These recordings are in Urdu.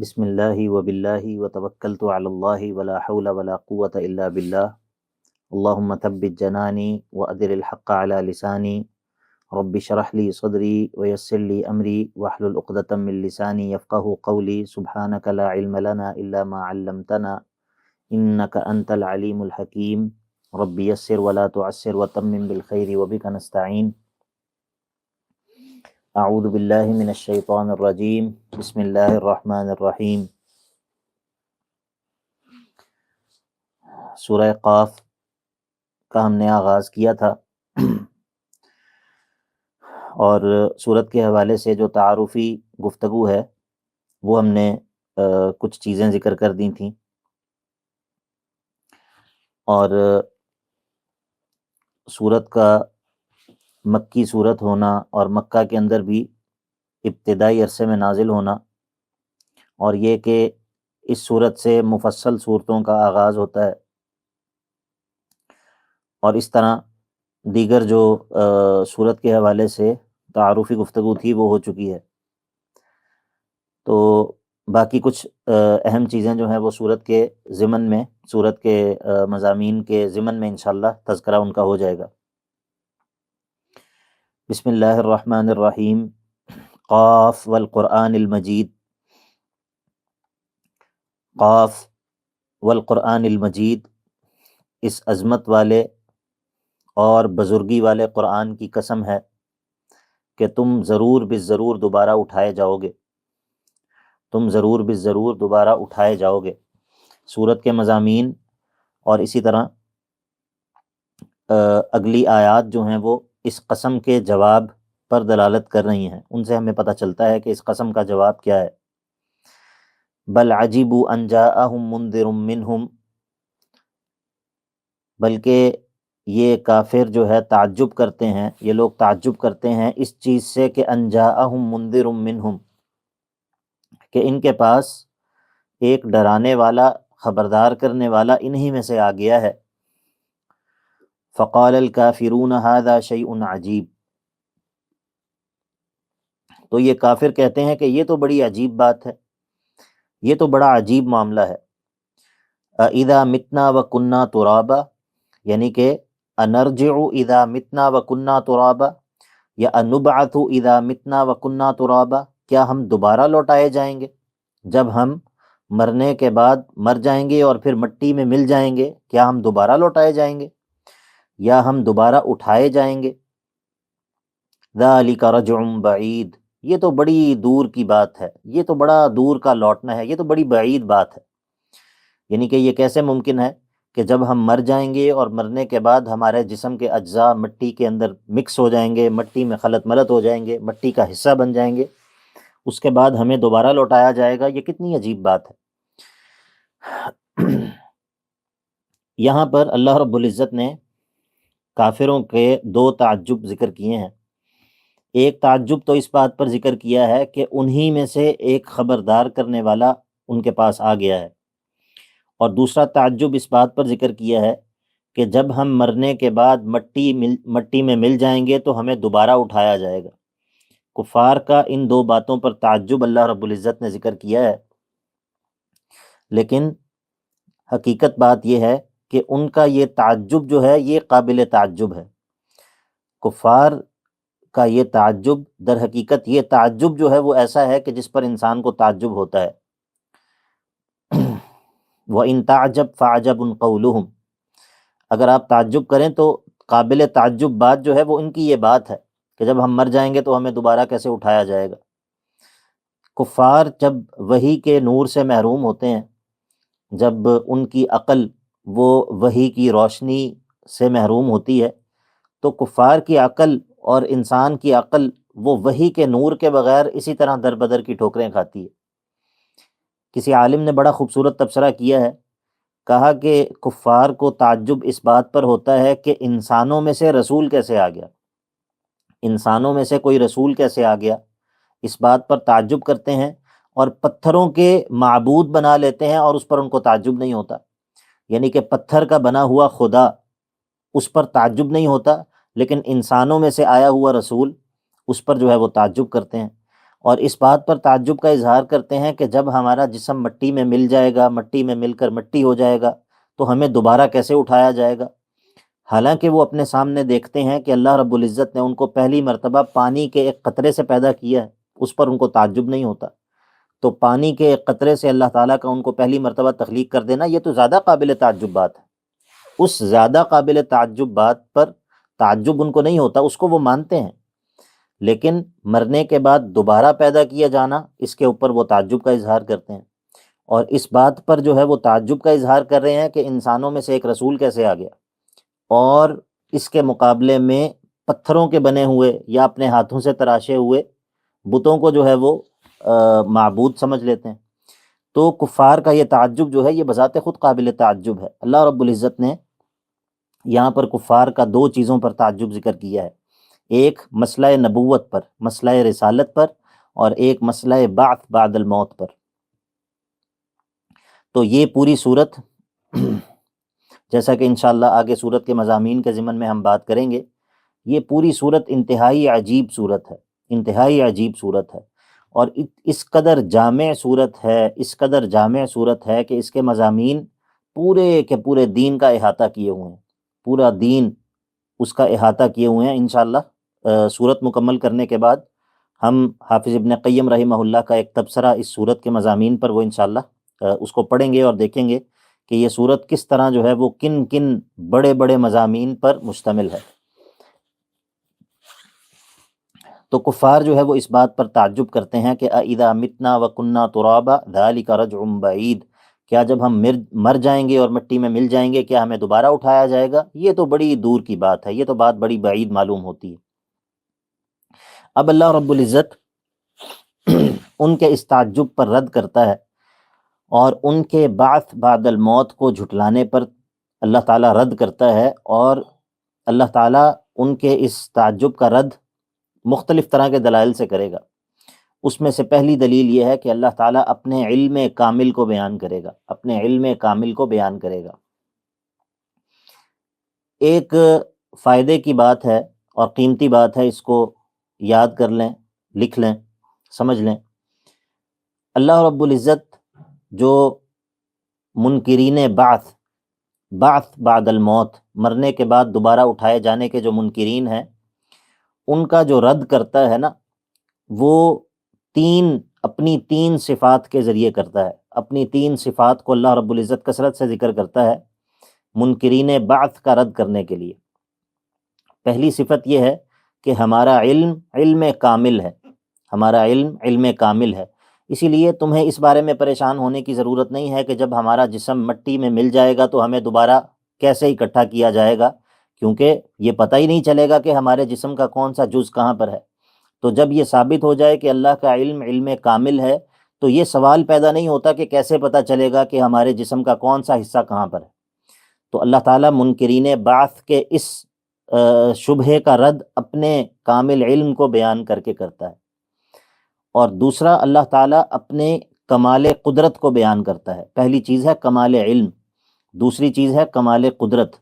بسم اللہ وباللہ وتوکلت علی اللہ ولا حول ولا قوة الا باللہ اللہم ثبت جنانی وادر الحق علی لسانی رب اشرح لی صدری ویسر لی امری واحلل عقدۃ من لسانی یفقہوا قولی سبحانک لا علم لنا الا ما علمتنا انک انت العلیم الحکیم رب یسر ولا تعسر وتمم بالخیر وبک نستعین اعوذ باللہ من الشیطان الرجیم بسم اللہ الرحمن الرحیم۔ سورہ قاف کا ہم نے آغاز کیا تھا اور سورت کے حوالے سے جو تعارفی گفتگو ہے وہ ہم نے کچھ چیزیں ذکر کر دی تھیں، اور سورت کا مکی سورت ہونا اور مکہ کے اندر بھی ابتدائی عرصے میں نازل ہونا، اور یہ کہ اس سورت سے مفصل صورتوں کا آغاز ہوتا ہے، اور اس طرح دیگر جو سورت کے حوالے سے تعارفی گفتگو تھی وہ ہو چکی ہے۔ تو باقی کچھ اہم چیزیں جو ہیں وہ سورت کے ضمن میں، سورت کے مضامین کے ضمن میں انشاءاللہ تذکرہ ان کا ہو جائے گا۔ بسم اللہ الرحمن الرحیم۔ قاف والقرآن المجید۔ قاف والقرآن المجید، اس عظمت والے اور بزرگی والے قرآن کی قسم ہے کہ تم ضرور بالضرور دوبارہ اٹھائے جاؤ گے، تم ضرور بالضرور دوبارہ اٹھائے جاؤ گے۔ سورت کے مضامین اور اسی طرح اگلی آیات جو ہیں وہ اس قسم کے جواب پر دلالت کر رہی ہیں، ان سے ہمیں پتہ چلتا ہے کہ اس قسم کا جواب کیا ہے۔ بل عجبوا ان جاءہم منذر منہم، بلکہ یہ کافر جو ہے تعجب کرتے ہیں، یہ لوگ تعجب کرتے ہیں اس چیز سے کہ ان جاءہم منذر منہم، کہ ان کے پاس ایک ڈرانے والا، خبردار کرنے والا انہی میں سے آ گیا ہے۔ فقال الکافرون ھذا شیء عجیب، تو یہ کافر کہتے ہیں کہ یہ تو بڑی عجیب بات ہے، یہ تو بڑا عجیب معاملہ ہے۔ اذا متنا وکنا ترابا، یعنی کہ انرجع اذا متنا وکنا ترابا، یا انبعث اذا متنا وکنا ترابا، کیا ہم دوبارہ لوٹائے جائیں گے جب ہم مرنے کے بعد مر جائیں گے اور پھر مٹی میں مل جائیں گے، کیا ہم دوبارہ لوٹائے جائیں گے یا ہم دوبارہ اٹھائے جائیں گے؟ ذالک رجع بعید، یہ تو بڑی دور کی بات ہے، یہ تو بڑا دور کا لوٹنا ہے، یہ تو بڑی بعید بات ہے۔ یعنی کہ یہ کیسے ممکن ہے کہ جب ہم مر جائیں گے اور مرنے کے بعد ہمارے جسم کے اجزاء مٹی کے اندر مکس ہو جائیں گے، مٹی میں خلط ملط ہو جائیں گے، مٹی کا حصہ بن جائیں گے، اس کے بعد ہمیں دوبارہ لوٹایا جائے گا؟ یہ کتنی عجیب بات ہے۔ یہاں پر اللہ رب العزت نے کافروں کے دو تعجب ذکر کیے ہیں۔ ایک تعجب تو اس بات پر ذکر کیا ہے کہ انہی میں سے ایک خبردار کرنے والا ان کے پاس آ گیا ہے، اور دوسرا تعجب اس بات پر ذکر کیا ہے کہ جب ہم مرنے کے بعد مٹی میں مل جائیں گے تو ہمیں دوبارہ اٹھایا جائے گا۔ کفار کا ان دو باتوں پر تعجب اللہ رب العزت نے ذکر کیا ہے، لیکن حقیقت بات یہ ہے کہ ان کا یہ تعجب جو ہے یہ قابل تعجب ہے۔ کفار کا یہ تعجب در حقیقت یہ تعجب جو ہے وہ ایسا ہے کہ جس پر انسان کو تعجب ہوتا ہے۔ وَإِن تَعْجَبْ فَعَجَبٌ قَوْلُهُمْ، اگر آپ تعجب کریں تو قابل تعجب بات جو ہے وہ ان کی یہ بات ہے کہ جب ہم مر جائیں گے تو ہمیں دوبارہ کیسے اٹھایا جائے گا۔ کفار جب وحی کے نور سے محروم ہوتے ہیں، جب ان کی عقل وہ وحی کی روشنی سے محروم ہوتی ہے، تو کفار کی عقل اور انسان کی عقل وہ وحی کے نور کے بغیر اسی طرح در بدر کی ٹھوکریں کھاتی ہے۔ کسی عالم نے بڑا خوبصورت تبصرہ کیا ہے، کہا کہ کفار کو تعجب اس بات پر ہوتا ہے کہ انسانوں میں سے رسول کیسے آ گیا، انسانوں میں سے کوئی رسول کیسے آ گیا، اس بات پر تعجب کرتے ہیں، اور پتھروں کے معبود بنا لیتے ہیں اور اس پر ان کو تعجب نہیں ہوتا۔ یعنی کہ پتھر کا بنا ہوا خدا، اس پر تعجب نہیں ہوتا، لیکن انسانوں میں سے آیا ہوا رسول اس پر جو ہے وہ تعجب کرتے ہیں۔ اور اس بات پر تعجب کا اظہار کرتے ہیں کہ جب ہمارا جسم مٹی میں مل جائے گا، مٹی میں مل کر مٹی ہو جائے گا، تو ہمیں دوبارہ کیسے اٹھایا جائے گا؟ حالانکہ وہ اپنے سامنے دیکھتے ہیں کہ اللہ رب العزت نے ان کو پہلی مرتبہ پانی کے ایک قطرے سے پیدا کیا ہے، اس پر ان کو تعجب نہیں ہوتا۔ تو پانی کے ایک قطرے سے اللہ تعالیٰ کا ان کو پہلی مرتبہ تخلیق کر دینا، یہ تو زیادہ قابل تعجب بات ہے۔ اس زیادہ قابل تعجب بات پر تعجب ان کو نہیں ہوتا، اس کو وہ مانتے ہیں، لیکن مرنے کے بعد دوبارہ پیدا کیا جانا، اس کے اوپر وہ تعجب کا اظہار کرتے ہیں۔ اور اس بات پر جو ہے وہ تعجب کا اظہار کر رہے ہیں کہ انسانوں میں سے ایک رسول کیسے آ گیا، اور اس کے مقابلے میں پتھروں کے بنے ہوئے یا اپنے ہاتھوں سے تراشے ہوئے بتوں کو جو ہے وہ معبود سمجھ لیتے ہیں۔ تو کفار کا یہ تعجب جو ہے یہ بذات خود قابل تعجب ہے۔ اللہ رب العزت نے یہاں پر کفار کا دو چیزوں پر تعجب ذکر کیا ہے، ایک مسئلہ نبوت پر، مسئلہ رسالت پر، اور ایک مسئلہ بعث بعد الموت پر۔ تو یہ پوری صورت جیسا کہ انشاءاللہ آگے صورت کے مضامین کے ضمن میں ہم بات کریں گے، یہ پوری صورت انتہائی عجیب صورت ہے، انتہائی عجیب صورت ہے، اور اس قدر جامع صورت ہے، اس قدر جامع صورت ہے کہ اس کے مضامین پورے کے پورے دین کا احاطہ کیے ہوئے ہیں، پورا دین اس کا احاطہ کیے ہوئے ہیں۔ انشاءاللہ صورت مکمل کرنے کے بعد ہم حافظ ابن قیم رحمہ اللہ کا ایک تبصرہ اس صورت کے مضامین پر وہ انشاءاللہ اس کو پڑھیں گے اور دیکھیں گے کہ یہ صورت کس طرح جو ہے وہ کن کن بڑے بڑے مضامین پر مشتمل ہے۔ تو کفار جو ہے وہ اس بات پر تعجب کرتے ہیں کہ اَإِذَا مِتْنَا وَكُنَّا تُرَابًا ذَلِكَ رَجْعٌ بَعِيدٌ، کیا جب ہم مر جائیں گے اور مٹی میں مل جائیں گے کیا ہمیں دوبارہ اٹھایا جائے گا؟ یہ تو بڑی دور کی بات ہے، یہ تو بات بڑی بعید معلوم ہوتی ہے۔ اب اللہ رب العزت ان کے اس تعجب پر رد کرتا ہے، اور ان کے بعث بعد الموت کو جھٹلانے پر اللہ تعالیٰ رد کرتا ہے، اور اللہ تعالیٰ ان کے اس تعجب کا رد مختلف طرح کے دلائل سے کرے گا۔ اس میں سے پہلی دلیل یہ ہے کہ اللہ تعالیٰ اپنے علم کامل کو بیان کرے گا، اپنے علم کامل کو بیان کرے گا۔ ایک فائدے کی بات ہے اور قیمتی بات ہے، اس کو یاد کر لیں، لکھ لیں، سمجھ لیں۔ اللہ رب العزت جو منکرین بعث بعد الموت، مرنے کے بعد دوبارہ اٹھائے جانے کے جو منکرین ہیں، ان کا جو رد کرتا ہے نا، وہ اپنی تین صفات کے ذریعے کرتا ہے۔ اپنی تین صفات کو اللہ رب العزت کثرت سے ذکر کرتا ہے منکرین بعث کا رد کرنے کے لیے۔ پہلی صفت یہ ہے کہ ہمارا علم کامل ہے، ہمارا علم کامل ہے، اسی لیے تمہیں اس بارے میں پریشان ہونے کی ضرورت نہیں ہے کہ جب ہمارا جسم مٹی میں مل جائے گا تو ہمیں دوبارہ کیسے اکٹھا کیا جائے گا، کیونکہ یہ پتہ ہی نہیں چلے گا کہ ہمارے جسم کا کون سا جز کہاں پر ہے۔ تو جب یہ ثابت ہو جائے کہ اللہ کا علم کامل ہے، تو یہ سوال پیدا نہیں ہوتا کہ کیسے پتہ چلے گا کہ ہمارے جسم کا کون سا حصہ کہاں پر ہے۔ تو اللہ تعالیٰ منکرین بعث کے اس شبہے کا رد اپنے کامل علم کو بیان کر کے کرتا ہے، اور دوسرا اللہ تعالیٰ اپنے کمال قدرت کو بیان کرتا ہے۔ پہلی چیز ہے کمال علم، دوسری چیز ہے کمال قدرت۔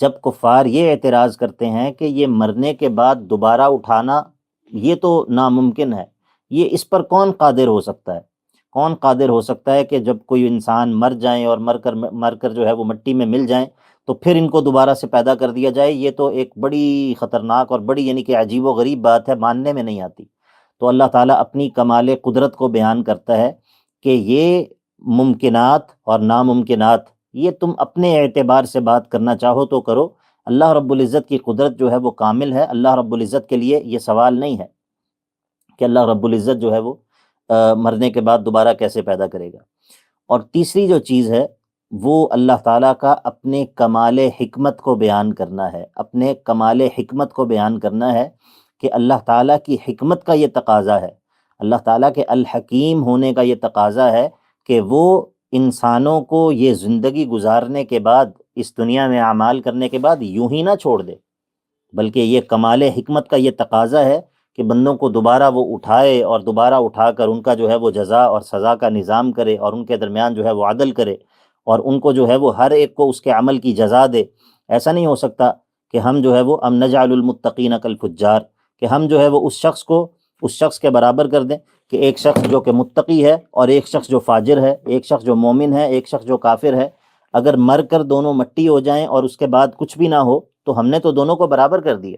جب کفار یہ اعتراض کرتے ہیں کہ یہ مرنے کے بعد دوبارہ اٹھانا یہ تو ناممکن ہے، یہ اس پر کون قادر ہو سکتا ہے؟ کون قادر ہو سکتا ہے کہ جب کوئی انسان مر جائیں اور مر کر جو ہے وہ مٹی میں مل جائیں تو پھر ان کو دوبارہ سے پیدا کر دیا جائے؟ یہ تو ایک بڑی خطرناک اور بڑی یعنی کہ عجیب و غریب بات ہے، ماننے میں نہیں آتی۔ تو اللہ تعالیٰ اپنی کمال قدرت کو بیان کرتا ہے کہ یہ ممکنات اور ناممکنات یہ تم اپنے اعتبار سے بات کرنا چاہو تو کرو، اللہ رب العزت کی قدرت جو ہے وہ کامل ہے۔ اللہ رب العزت کے لیے یہ سوال نہیں ہے کہ اللہ رب العزت جو ہے وہ مرنے کے بعد دوبارہ کیسے پیدا کرے گا۔ اور تیسری جو چیز ہے وہ اللہ تعالیٰ کا اپنے کمال حکمت کو بیان کرنا ہے، اپنے کمال حکمت کو بیان کرنا ہے کہ اللہ تعالیٰ کی حکمت کا یہ تقاضا ہے، اللہ تعالیٰ کے الحکیم ہونے کا یہ تقاضا ہے کہ وہ انسانوں کو یہ زندگی گزارنے کے بعد، اس دنیا میں اعمال کرنے کے بعد یوں ہی نہ چھوڑ دے، بلکہ یہ کمال حکمت کا یہ تقاضا ہے کہ بندوں کو دوبارہ وہ اٹھائے اور دوبارہ اٹھا کر ان کا جو ہے وہ جزا اور سزا کا نظام کرے، اور ان کے درمیان جو ہے وہ عدل کرے، اور ان کو جو ہے وہ ہر ایک کو اس کے عمل کی جزا دے۔ ایسا نہیں ہو سکتا کہ ہم جو ہے وہ ام نجعل المتقین کالفجار، کہ ہم جو ہے وہ اس شخص کو اس شخص کے برابر کر دیں کہ ایک شخص جو کہ متقی ہے اور ایک شخص جو فاجر ہے، ایک شخص جو مومن ہے، ایک شخص جو کافر ہے، اگر مر کر دونوں مٹی ہو جائیں اور اس کے بعد کچھ بھی نہ ہو تو ہم نے تو دونوں کو برابر کر دیا۔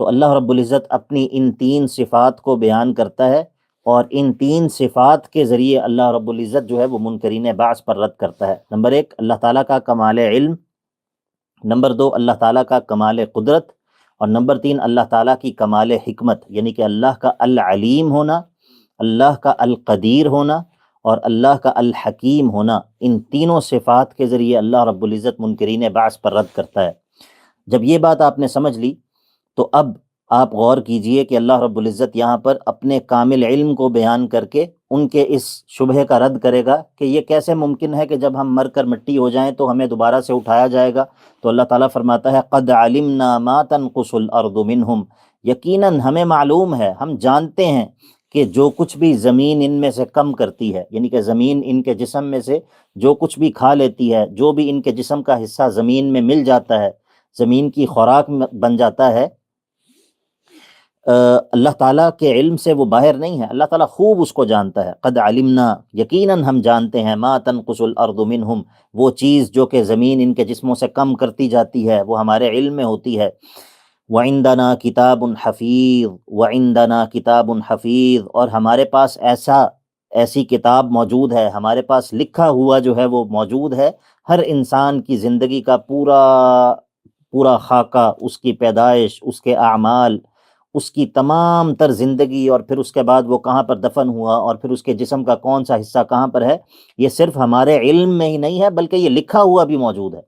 تو اللہ رب العزت اپنی ان تین صفات کو بیان کرتا ہے، اور ان تین صفات کے ذریعے اللہ رب العزت جو ہے وہ منکرین بعث پر رد کرتا ہے۔ نمبر ایک، اللہ تعالیٰ کا کمال علم، نمبر دو، اللہ تعالیٰ کا کمال قدرت، اور نمبر تین، اللہ تعالیٰ کی کمال حکمت، یعنی کہ اللہ کا العلیم ہونا، اللہ کا القدیر ہونا، اور اللہ کا الحکیم ہونا۔ ان تینوں صفات کے ذریعے اللہ رب العزت منکرین بعث پر رد کرتا ہے۔ جب یہ بات آپ نے سمجھ لی تو اب آپ غور کیجئے کہ اللہ رب العزت یہاں پر اپنے کامل علم کو بیان کر کے ان کے اس شبہے کا رد کرے گا کہ یہ کیسے ممکن ہے کہ جب ہم مر کر مٹی ہو جائیں تو ہمیں دوبارہ سے اٹھایا جائے گا۔ تو اللہ تعالیٰ فرماتا ہے قد علمنا ما تنقص الارض منہم، یقیناً ہمیں معلوم ہے، ہم جانتے ہیں کہ جو کچھ بھی زمین ان میں سے کم کرتی ہے، یعنی کہ زمین ان کے جسم میں سے جو کچھ بھی کھا لیتی ہے، جو بھی ان کے جسم کا حصہ زمین میں مل جاتا ہے، زمین کی خوراک بن جاتا ہے، اللہ تعالیٰ کے علم سے وہ باہر نہیں ہے، اللہ تعالیٰ خوب اس کو جانتا ہے۔ قد علمنا، یقیناً ہم جانتے ہیں، ما تنقص الارض منہم، وہ چیز جو کہ زمین ان کے جسموں سے کم کرتی جاتی ہے وہ ہمارے علم میں ہوتی ہے۔ وعندنا کتاب حفیظ، وعندنا کتاب حفیظ، اور ہمارے پاس ایسی کتاب موجود ہے، ہمارے پاس لکھا ہوا جو ہے وہ موجود ہے، ہر انسان کی زندگی کا پورا خاکہ، اس کی پیدائش، اس کے اعمال، اس کی تمام تر زندگی، اور پھر اس کے بعد وہ کہاں پر دفن ہوا، اور پھر اس کے جسم کا کون سا حصہ کہاں پر ہے، یہ صرف ہمارے علم میں ہی نہیں ہے بلکہ یہ لکھا ہوا بھی موجود ہے۔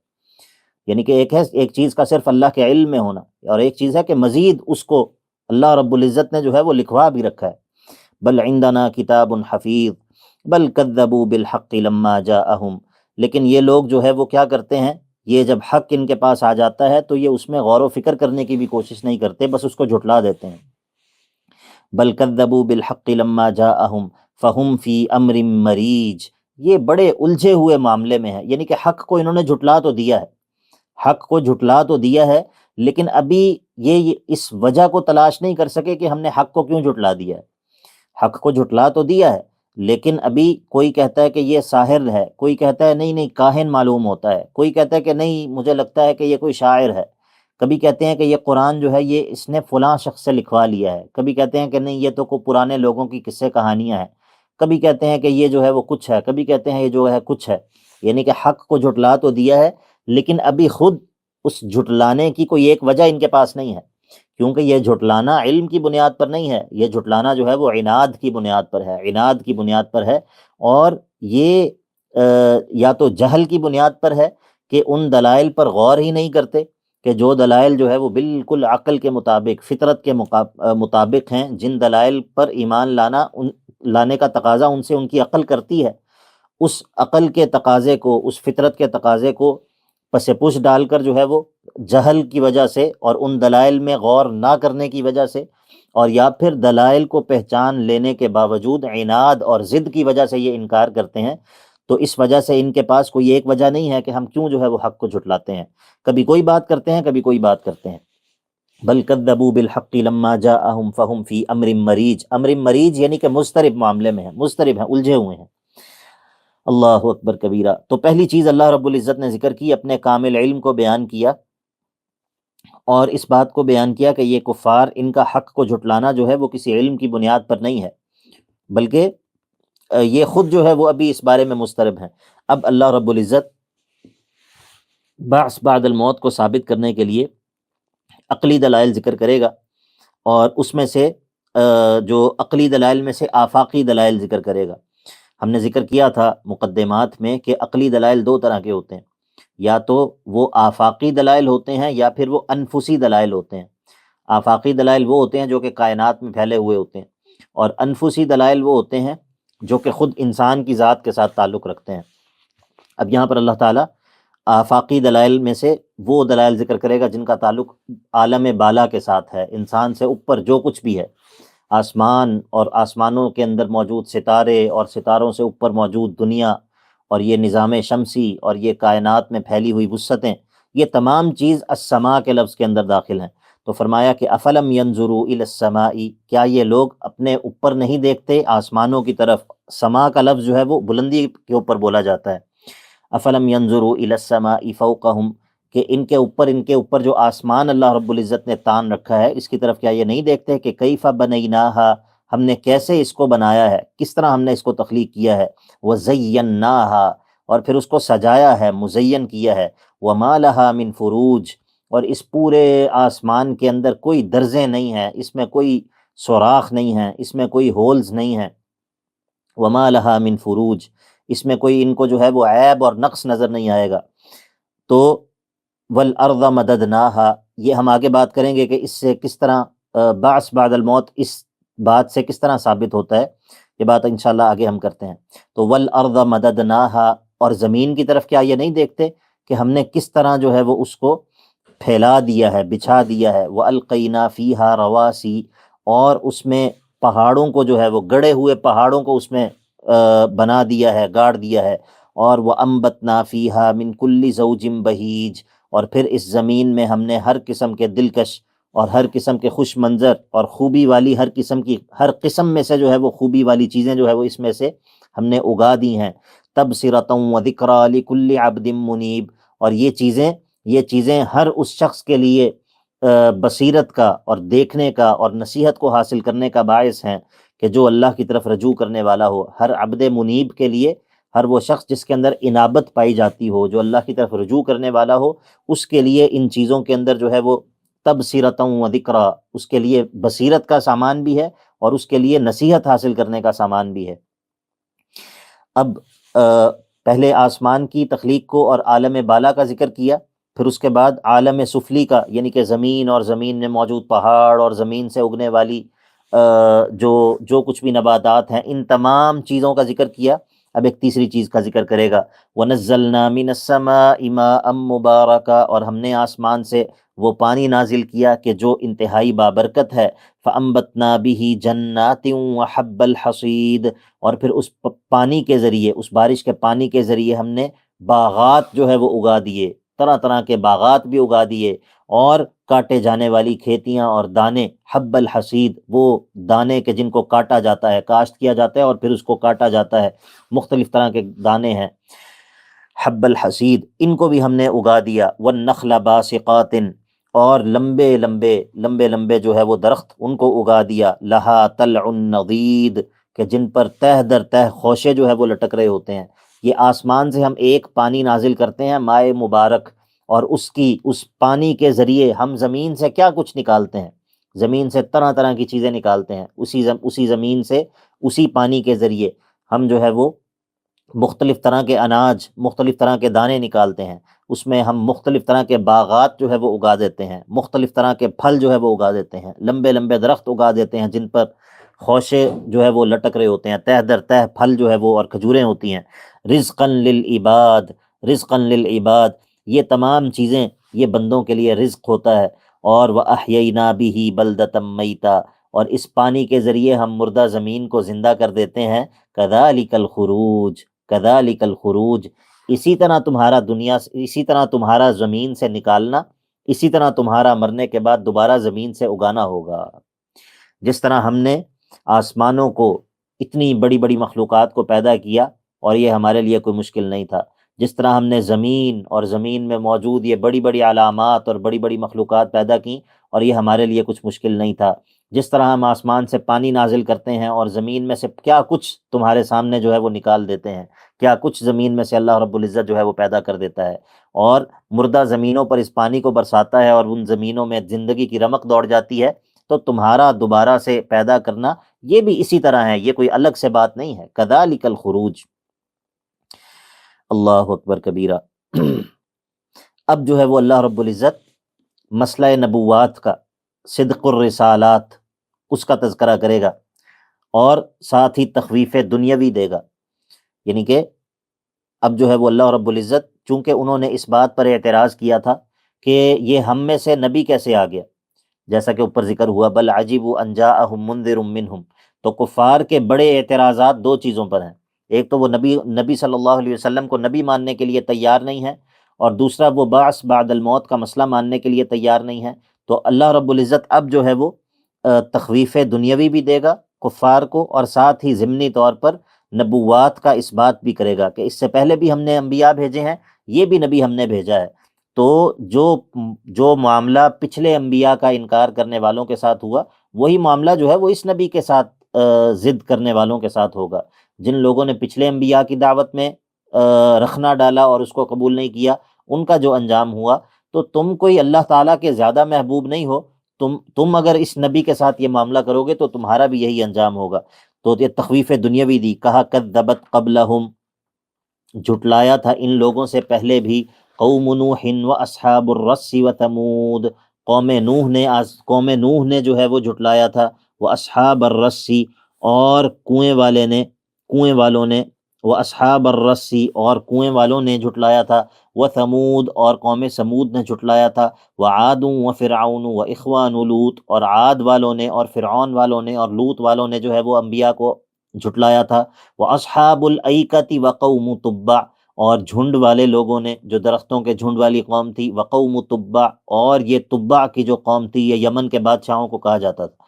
یعنی کہ ایک چیز کا صرف اللہ کے علم میں ہونا، اور ایک چیز ہے کہ مزید اس کو اللہ رب العزت نے جو ہے وہ لکھوا بھی رکھا ہے۔ بل عندنا کتاب حفیظ بل کذبوا بالحق لما جاءہم، لیکن یہ لوگ جو ہے وہ کیا کرتے ہیں، یہ جب حق ان کے پاس آ جاتا ہے تو یہ اس میں غور و فکر کرنے کی بھی کوشش نہیں کرتے، بس اس کو جھٹلا دیتے ہیں۔ بل کذبوا بالحق لما جاءہم فہم فی امر مریج، یہ بڑے الجھے ہوئے معاملے میں ہے، یعنی کہ حق کو انہوں نے جھٹلا تو دیا ہے، حق کو جھٹلا تو دیا ہے، لیکن ابھی یہ اس وجہ کو تلاش نہیں کر سکے کہ ہم نے حق کو کیوں جھٹلا دیا ہے۔ حق کو جھٹلا تو دیا ہے، لیکن ابھی کوئی کہتا ہے کہ یہ ساحر ہے، کوئی کہتا ہے نہیں کاہن معلوم ہوتا ہے، کوئی کہتا ہے کہ نہیں مجھے لگتا ہے کہ یہ کوئی شاعر ہے، کبھی کہتے ہیں کہ یہ قرآن جو ہے یہ اس نے فلاں شخص سے لکھوا لیا ہے، کبھی کہتے ہیں کہ نہیں یہ تو کوئی پرانے لوگوں کی قصے کہانیاں ہیں، کبھی کہتے ہیں کہ یہ جو ہے وہ کچھ ہے، کبھی کہتے ہیں یہ جو ہے کچھ ہے۔ یعنی کہ حق کو جھٹلا تو دیا ہے، لیکن ابھی خود اس جھٹلانے کی کوئی ایک وجہ ان کے پاس نہیں ہے، کیونکہ یہ جھٹلانا علم کی بنیاد پر نہیں ہے، یہ جھٹلانا جو ہے وہ عناد کی بنیاد پر ہے، عناد کی بنیاد پر ہے، اور یہ یا تو جہل کی بنیاد پر ہے کہ ان دلائل پر غور ہی نہیں کرتے کہ جو دلائل جو ہے وہ بالکل عقل کے مطابق، فطرت کے مطابق ہیں، جن دلائل پر ایمان لانے کا تقاضا ان سے ان کی عقل کرتی ہے، اس عقل کے تقاضے کو، اس فطرت کے تقاضے کو پس پش ڈال کر جو ہے وہ جہل کی وجہ سے اور ان دلائل میں غور نہ کرنے کی وجہ سے، اور یا پھر دلائل کو پہچان لینے کے باوجود عناد اور ضد کی وجہ سے یہ انکار کرتے ہیں، تو اس وجہ سے ان کے پاس کوئی ایک وجہ نہیں ہے کہ ہم کیوں جو ہے وہ حق کو جھٹلاتے ہیں، کبھی کوئی بات کرتے ہیں، کبھی کوئی بات کرتے ہیں۔ بل کذبوا بالحق لما جاءہم فہم فی امر مریج، امر مریج یعنی کہ مضطرب معاملے میں ہیں، مضطرب ہیں، الجھے ہوئے ہیں۔ اللہ اکبر کبیرہ۔ تو پہلی چیز اللہ رب العزت نے ذکر کی، اپنے کامل علم کو بیان کیا، اور اس بات کو بیان کیا کہ یہ کفار، ان کا حق کو جھٹلانا جو ہے وہ کسی علم کی بنیاد پر نہیں ہے، بلکہ یہ خود جو ہے وہ ابھی اس بارے میں مضطرب ہیں۔ اب اللہ رب العزت بعث بعد الموت کو ثابت کرنے کے لیے عقلی دلائل ذکر کرے گا، اور اس میں سے جو عقلی دلائل میں سے آفاقی دلائل ذکر کرے گا۔ ہم نے ذکر کیا تھا مقدمات میں کہ عقلی دلائل دو طرح کے ہوتے ہیں، یا تو وہ آفاقی دلائل ہوتے ہیں یا پھر وہ انفسی دلائل ہوتے ہیں۔ آفاقی دلائل وہ ہوتے ہیں جو کہ کائنات میں پھیلے ہوئے ہوتے ہیں، اور انفسی دلائل وہ ہوتے ہیں جو کہ خود انسان کی ذات کے ساتھ تعلق رکھتے ہیں۔ اب یہاں پر اللہ تعالیٰ آفاقی دلائل میں سے وہ دلائل ذکر کرے گا جن کا تعلق عالم بالا کے ساتھ ہے، انسان سے اوپر جو کچھ بھی ہے، آسمان اور آسمانوں کے اندر موجود ستارے، اور ستاروں سے اوپر موجود دنیا، اور یہ نظام شمسی، اور یہ کائنات میں پھیلی ہوئی وسعتیں، یہ تمام چیز السماء کے لفظ کے اندر داخل ہیں۔ تو فرمایا کہ افلم ینظروا الی السماء، کیا یہ لوگ اپنے اوپر نہیں دیکھتے آسمانوں کی طرف؟ سما کا لفظ جو ہے وہ بلندی کے اوپر بولا جاتا ہے۔ افلم ینظروا الی السماء فوقہم، کہ ان کے اوپر جو آسمان اللہ رب العزت نے تان رکھا ہے اس کی طرف کیا یہ نہیں دیکھتے کہ کیف بنیناہا، ہم نے کیسے اس کو بنایا ہے، کس طرح ہم نے اس کو تخلیق کیا ہے، وزیناہا، اور پھر اس کو سجایا ہے، مزین کیا ہے، وما لہا من فروج، اور اس پورے آسمان کے اندر کوئی درزیں نہیں ہیں، اس میں کوئی سوراخ نہیں ہیں، اس میں کوئی ہولز نہیں ہیں، وما لہا من فروج، اس میں کوئی ان کو جو ہے وہ عیب اور نقص نظر نہیں آئے گا۔ تو والارض مددناہا، یہ ہم آگے بات کریں گے کہ اس سے کس طرح بعث بعد الموت اس بات سے کس طرح ثابت ہوتا ہے، یہ بات انشاءاللہ آگے ہم کرتے ہیں۔ تو والارض مددناہا، اور زمین کی طرف کیا یہ نہیں دیکھتے کہ ہم نے کس طرح جو ہے وہ اس کو پھیلا دیا ہے، بچھا دیا ہے، وَأَلْقَيْنَا فِيهَا رَوَاسِي، اور اس میں پہاڑوں کو جو ہے وہ گڑے ہوئے پہاڑوں کو اس میں بنا دیا ہے، گاڑ دیا ہے، اور وَأَنبَتْنَا فِيهَا مِن كُلِّ زَوْجٍ بَهِيجٍ، اور پھر اس زمین میں ہم نے ہر قسم کے دلکش اور ہر قسم کے خوش منظر اور خوبی والی ہر قسم میں سے جو ہے وہ خوبی والی چیزیں جو ہے وہ اس میں سے ہم نے اگا دی ہیں، تبصرۃ وذکریٰ لکل عبد منیب، اور یہ چیزیں ہر اس شخص کے لیے بصیرت کا اور دیکھنے کا اور نصیحت کو حاصل کرنے کا باعث ہیں کہ جو اللہ کی طرف رجوع کرنے والا ہو، ہر عبد منیب کے لیے، ہر وہ شخص جس کے اندر انابت پائی جاتی ہو، جو اللہ کی طرف رجوع کرنے والا ہو، اس کے لیے ان چیزوں کے اندر جو ہے وہ تبصرۃ و ذکریٰ، اس کے لیے بصیرت کا سامان بھی ہے اور اس کے لیے نصیحت حاصل کرنے کا سامان بھی ہے۔ اب پہلے آسمان کی تخلیق کو اور عالم بالا کا ذکر کیا، پھر اس کے بعد عالم سفلی کا، یعنی کہ زمین اور زمین میں موجود پہاڑ اور زمین سے اگنے والی جو کچھ بھی نباتات ہیں، ان تمام چیزوں کا ذکر کیا۔ اب ایک تیسری چیز کا ذکر کرے گا، وَنَزَّلْنَا مِنَ السَّمَاءِ مَاءً مُبَارَكًا، اور ہم نے آسمان سے وہ پانی نازل کیا کہ جو انتہائی بابرکت ہے، فَأَنبَتْنَا بِهِ جَنَّاتٍ وَحَبَّ الْحَصِيدِ، اور پھر اس پانی کے ذریعے، اس بارش کے پانی کے ذریعے ہم نے باغات جو ہے وہ اگا دیے، طرح طرح کے باغات بھی اگا دیے، اور کاٹے جانے والی کھیتیاں اور دانے، حب الحصید، وہ دانے کے جن کو کاٹا جاتا ہے، کاشت کیا جاتا ہے اور پھر اس کو کاٹا جاتا ہے، مختلف طرح کے دانے ہیں، حب الحصید، ان کو بھی ہم نے اگا دیا، والنخل باسقات، اور لمبے لمبے جو ہے وہ درخت ان کو اگا دیا، لہا طلع نضید، کہ جن پر تہ در تہ خوشے جو ہے وہ لٹک رہے ہوتے ہیں۔ یہ آسمان سے ہم ایک پانی نازل کرتے ہیں، مائع مبارک، اور اس پانی کے ذریعے ہم زمین سے کیا کچھ نکالتے ہیں، زمین سے طرح طرح کی چیزیں نکالتے ہیں، اسی زمین سے، اسی پانی کے ذریعے ہم جو ہے وہ مختلف طرح کے اناج، مختلف طرح کے دانے نکالتے ہیں، اس میں ہم مختلف طرح کے باغات جو ہے وہ اگا دیتے ہیں، مختلف طرح کے پھل جو ہے وہ اگا دیتے ہیں، لمبے لمبے درخت اگا دیتے ہیں جن پر خوشے جو ہے وہ لٹک رہے ہوتے ہیں، تہ در تہ پھل جو ہے وہ اور کھجوریں ہوتی ہیں، رزقا للعباد، رزقا للعباد، یہ تمام چیزیں یہ بندوں کے لیے رزق ہوتا ہے، اور وَأَحْيَيْنَا بِهِ بَلْدَةً مَيْتًا، اور اس پانی کے ذریعے ہم مردہ زمین کو زندہ کر دیتے ہیں، كَذَلِكَ الْخُرُوجِ، كَذَلِكَ الْخُرُوجِ، اسی طرح تمہارا زمین سے نکالنا، اسی طرح تمہارا مرنے کے بعد دوبارہ زمین سے اگانا ہوگا۔ جس طرح ہم نے آسمانوں کو، اتنی بڑی بڑی مخلوقات کو پیدا کیا، اور یہ ہمارے لیے کوئی مشکل نہیں تھا، جس طرح ہم نے زمین اور زمین میں موجود یہ بڑی بڑی علامات اور بڑی بڑی مخلوقات پیدا کیں، اور یہ ہمارے لیے کچھ مشکل نہیں تھا، جس طرح ہم آسمان سے پانی نازل کرتے ہیں اور زمین میں سے کیا کچھ تمہارے سامنے جو ہے وہ نکال دیتے ہیں، کیا کچھ زمین میں سے اللہ رب العزت جو ہے وہ پیدا کر دیتا ہے، اور مردہ زمینوں پر اس پانی کو برساتا ہے اور ان زمینوں میں زندگی کی رمق دوڑ جاتی ہے، تو تمہارا دوبارہ سے پیدا کرنا یہ بھی اسی طرح ہے، یہ کوئی الگ سے بات نہیں ہے، کذالک الخروج۔ اللہ اکبر کبیرہ۔ اب جو ہے وہ اللہ رب العزت مسئلہ نبوات کا، صدق الرسالات، اس کا تذکرہ کرے گا، اور ساتھ ہی تخویف دنیاوی دے گا، یعنی کہ اب جو ہے وہ اللہ رب العزت، چونکہ انہوں نے اس بات پر اعتراض کیا تھا کہ یہ ہم میں سے نبی کیسے آ گیا، جیسا کہ اوپر ذکر ہوا، بل عجبوا ان جاءہم منذر منہم، تو کفار کے بڑے اعتراضات دو چیزوں پر ہیں، ایک تو وہ نبی صلی اللہ علیہ وسلم کو نبی ماننے کے لیے تیار نہیں ہے، اور دوسرا وہ بعث بعد الموت کا مسئلہ ماننے کے لیے تیار نہیں ہے، تو اللہ رب العزت اب جو ہے وہ تخویف دنیاوی بھی دے گا کفار کو، اور ساتھ ہی ضمنی طور پر نبوات کا اس بات بھی کرے گا کہ اس سے پہلے بھی ہم نے انبیاء بھیجے ہیں، یہ بھی نبی ہم نے بھیجا ہے۔ تو جو معاملہ پچھلے انبیاء کا انکار کرنے والوں کے ساتھ ہوا، وہی معاملہ جو ہے وہ اس نبی کے ساتھ ضد کرنے والوں کے ساتھ ہوگا۔ جن لوگوں نے پچھلے انبیاء کی دعوت میں رخنا ڈالا اور اس کو قبول نہیں کیا، ان کا جو انجام ہوا، تو تم کوئی اللہ تعالیٰ کے زیادہ محبوب نہیں ہو، تم اگر اس نبی کے ساتھ یہ معاملہ کرو گے تو تمہارا بھی یہی انجام ہوگا۔ تو یہ تخویف دنیاوی دی، کہا کذبت قبلہم، جھٹلایا تھا ان لوگوں سے پہلے بھی، قوم نوح و اصحاب الرس و ثمود، قوم نوح نے جو ہے وہ جھٹلایا تھا، وہ اصحاب الرسی، اور کنویں والوں نے، وہ اصحاب الرسی، اور کنویں والوں نے جھٹلایا تھا، وہ ثمود، اور قوم سمود نے جھٹلایا تھا، وہ عاد و فرعون و اخوان لوط، اور عاد والوں نے اور فرعون والوں نے اور لوط والوں نے جو ہے وہ انبیاء کو جھٹلایا تھا، وہ اصحاب الایکۃ و قوم تبع، اور جھنڈ والے لوگوں نے، جو درختوں کے جھنڈ والی قوم تھی، وقوم تبع، اور یہ تبع کی جو قوم تھی یہ یمن کے بادشاہوں کو کہا جاتا تھا۔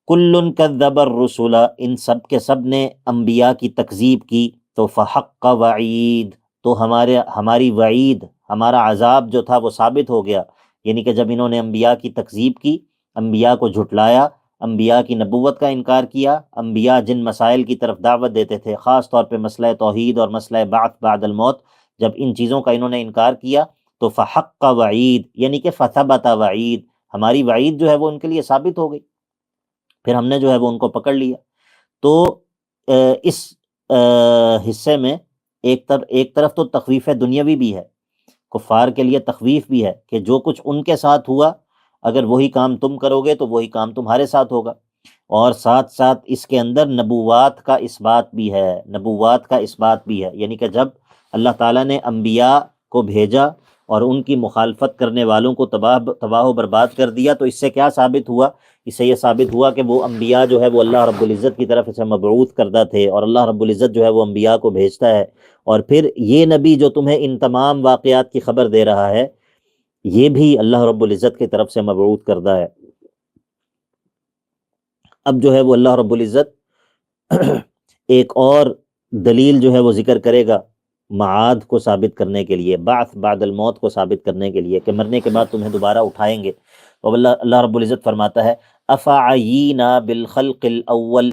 کل کذب الرسل، ان سب کے سب نے انبیاء کی تکذیب کی، تو فحق وعید، تو ہماری وعید، ہمارا عذاب جو تھا وہ ثابت ہو گیا۔ یعنی کہ جب انہوں نے انبیاء کی تکذیب کی، انبیاء کو جھٹلایا، انبیاء کی نبوت کا انکار کیا، انبیاء جن مسائل کی طرف دعوت دیتے تھے، خاص طور پہ مسئلہ توحید اور مسئلہ بعث بعد الموت، جب ان چیزوں کا انہوں نے انکار کیا تو فحق وعید، یعنی کہ فثبت وعید، ہماری وعید جو ہے وہ ان کے لیے ثابت ہو گئی، پھر ہم نے جو ہے وہ ان کو پکڑ لیا۔ تو اس حصے میں ایک طرف تو تخویف دنیاوی بھی ہے، کفار کے لیے تخویف بھی ہے کہ جو کچھ ان کے ساتھ ہوا، اگر وہی کام تم کرو گے تو وہی کام تمہارے ساتھ ہوگا، اور ساتھ ساتھ اس کے اندر نبوات کا اثبات بھی ہے، یعنی کہ جب اللہ تعالیٰ نے انبیاء کو بھیجا اور ان کی مخالفت کرنے والوں کو تباہ و برباد کر دیا، تو اس سے کیا ثابت ہوا؟ اس سے یہ ثابت ہوا کہ وہ انبیاء جو ہے وہ اللہ رب العزت کی طرف سے مبعوث کردہ تھے، اور اللہ رب العزت جو ہے وہ انبیاء کو بھیجتا ہے، اور پھر یہ نبی جو تمہیں ان تمام واقعات کی خبر دے رہا ہے، یہ بھی اللہ رب العزت کی طرف سے مبعوث کردہ ہے۔ اب جو ہے وہ اللہ رب العزت ایک اور دلیل جو ہے وہ ذکر کرے گا معاد کو ثابت کرنے کے لیے، بعث بعد الموت کو ثابت کرنے کے لیے، کہ مرنے کے بعد تمہیں دوبارہ اٹھائیں گے۔ تو اللہ رب العزت فرماتا ہے افعینا بالخلق الاول،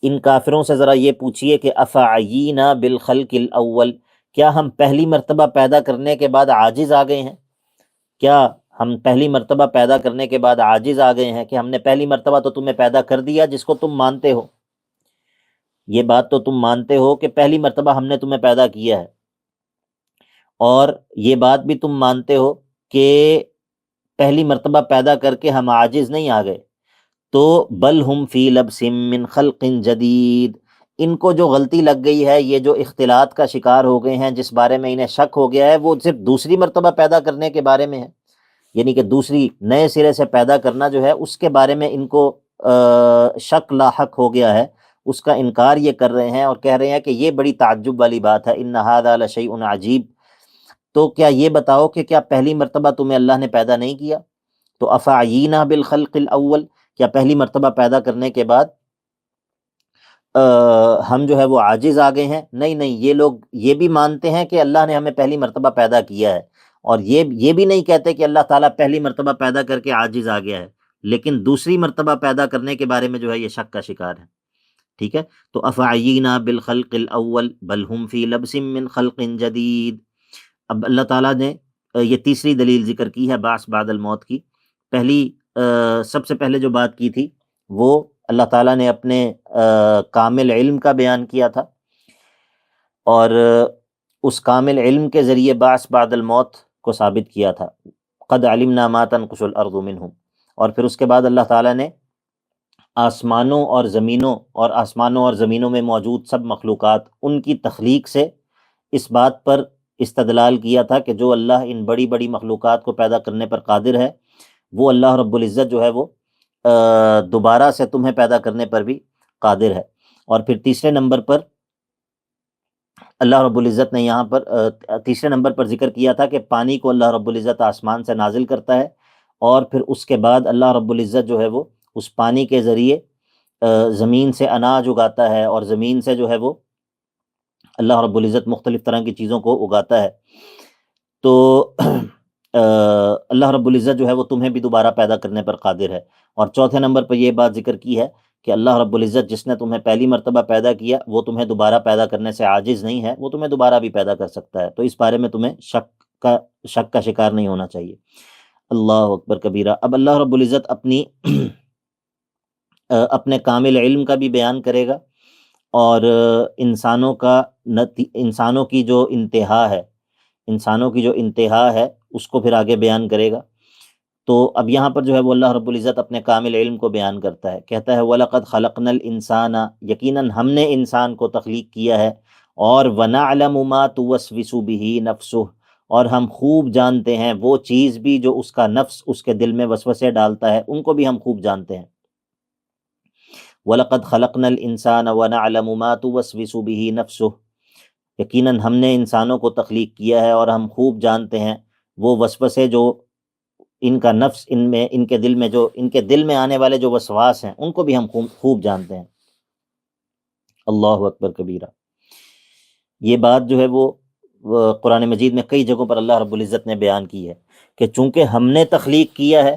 ان کافروں سے ذرا یہ پوچھئے کہ افعینا بالخلق الاول، کیا ہم پہلی مرتبہ پیدا کرنے کے بعد عاجز آ گئے ہیں؟ کیا ہم پہلی مرتبہ پیدا کرنے کے بعد عاجز آ گئے ہیں کہ ہم نے پہلی مرتبہ تو تمہیں پیدا کر دیا، جس کو تم مانتے ہو، یہ بات تو تم مانتے ہو کہ پہلی مرتبہ ہم نے تمہیں پیدا کیا ہے، اور یہ بات بھی تم مانتے ہو کہ پہلی مرتبہ پیدا کر کے ہم عاجز نہیں آ گئے، تو بل ہم فی لبس من خلق جدید، ان کو جو غلطی لگ گئی ہے، یہ جو اختلاط کا شکار ہو گئے ہیں، جس بارے میں انہیں شک ہو گیا ہے، وہ صرف دوسری مرتبہ پیدا کرنے کے بارے میں ہے، یعنی کہ دوسری نئے سرے سے پیدا کرنا جو ہے اس کے بارے میں ان کو شک لاحق ہو گیا ہے، اس کا انکار یہ کر رہے ہیں اور کہہ رہے ہیں کہ یہ بڑی تعجب والی بات ہے، ان ھذا لشیء عجیب، تو کیا یہ بتاؤ کہ کیا پہلی مرتبہ تمہیں اللہ نے پیدا نہیں کیا؟ تو افعینا بالخلق الاول، کیا پہلی مرتبہ پیدا کرنے کے بعد ہم جو ہے وہ عاجز آ گئے ہیں؟ نہیں، یہ لوگ یہ بھی مانتے ہیں کہ اللہ نے ہمیں پہلی مرتبہ پیدا کیا ہے، اور یہ بھی نہیں کہتے کہ اللہ تعالیٰ پہلی مرتبہ پیدا کر کے عاجز آ گیا ہے، لیکن دوسری مرتبہ پیدا کرنے کے بارے میں جو ہے یہ شک کا شکار ہے۔ ٹھیک ہے، تو افعینا بالخلق الاول بل ہم فی لبس من خلق جدید، اب اللہ تعالیٰ نے یہ تیسری دلیل ذکر کی ہے بعث بعد الموت کی۔ پہلی سب سے پہلے جو بات کی تھی وہ اللہ تعالیٰ نے اپنے کامل علم کا بیان کیا تھا، اور اس کامل علم کے ذریعے بعث بعد الموت کو ثابت کیا تھا، قد علمنا ما تنقص الارض منہم، اور پھر اس کے بعد اللہ تعالیٰ نے آسمانوں اور زمینوں میں موجود سب مخلوقات، ان کی تخلیق سے اس بات پر استدلال کیا تھا کہ جو اللہ ان بڑی بڑی مخلوقات کو پیدا کرنے پر قادر ہے، وہ اللہ رب العزت جو ہے وہ دوبارہ سے تمہیں پیدا کرنے پر بھی قادر ہے۔ اور پھر تیسرے نمبر پر اللہ رب العزت نے یہاں پر تیسرے نمبر پر ذکر کیا تھا کہ پانی کو اللہ رب العزت آسمان سے نازل کرتا ہے، اور پھر اس کے بعد اللہ رب العزت جو ہے وہ اس پانی کے ذریعے زمین سے اناج اگاتا ہے، اور زمین سے جو ہے وہ اللہ رب العزت مختلف طرح کی چیزوں کو اگاتا ہے۔ تو اللہ رب العزت جو ہے وہ تمہیں بھی دوبارہ پیدا کرنے پر قادر ہے۔ اور چوتھے نمبر پر یہ بات ذکر کی ہے کہ اللہ رب العزت جس نے تمہیں پہلی مرتبہ پیدا کیا وہ تمہیں دوبارہ پیدا کرنے سے عاجز نہیں ہے، وہ تمہیں دوبارہ بھی پیدا کر سکتا ہے، تو اس بارے میں تمہیں شک کا شکار نہیں ہونا چاہیے۔ اللہ اکبر کبیرہ۔ اب اللہ رب العزت اپنے کامل علم کا بھی بیان کرے گا، اور انسانوں کی جو انتہا ہے اس کو پھر آگے بیان کرے گا۔ تو اب یہاں پر جو ہے وہ اللہ رب العزت اپنے کامل علم کو بیان کرتا ہے، کہتا ہے وَلَقَدْ خَلَقْنَا الْإِنسَانَ، یقیناً ہم نے انسان کو تخلیق کیا ہے، اور وَنَعْلَمُ مَا تُوَسْوِسُ بِهِ نَفْسُهُ، اور ہم خوب جانتے ہیں وہ چیز بھی جو اس کا نفس اس کے دل میں وسوسے ڈالتا ہے، ان کو بھی ہم خوب جانتے ہیں۔ وَلَقَدْ خَلَقْنَا الْإِنسَانَ وَنَعْلَمُ مَا تُوَسْوِسُ بِهِ نَفْسُهُ، یقیناً ہم نے انسانوں کو تخلیق کیا ہے اور ہم خوب جانتے ہیں وہ وسوسے جو ان کا نفس ان کے دل میں آنے والے جو وسواس ہیں ان کو بھی ہم خوب جانتے ہیں۔ اللہ اکبر کبیرہ۔ یہ بات جو ہے وہ قرآن مجید میں کئی جگہوں پر اللہ رب العزت نے بیان کی ہے کہ چونکہ ہم نے تخلیق کیا ہے،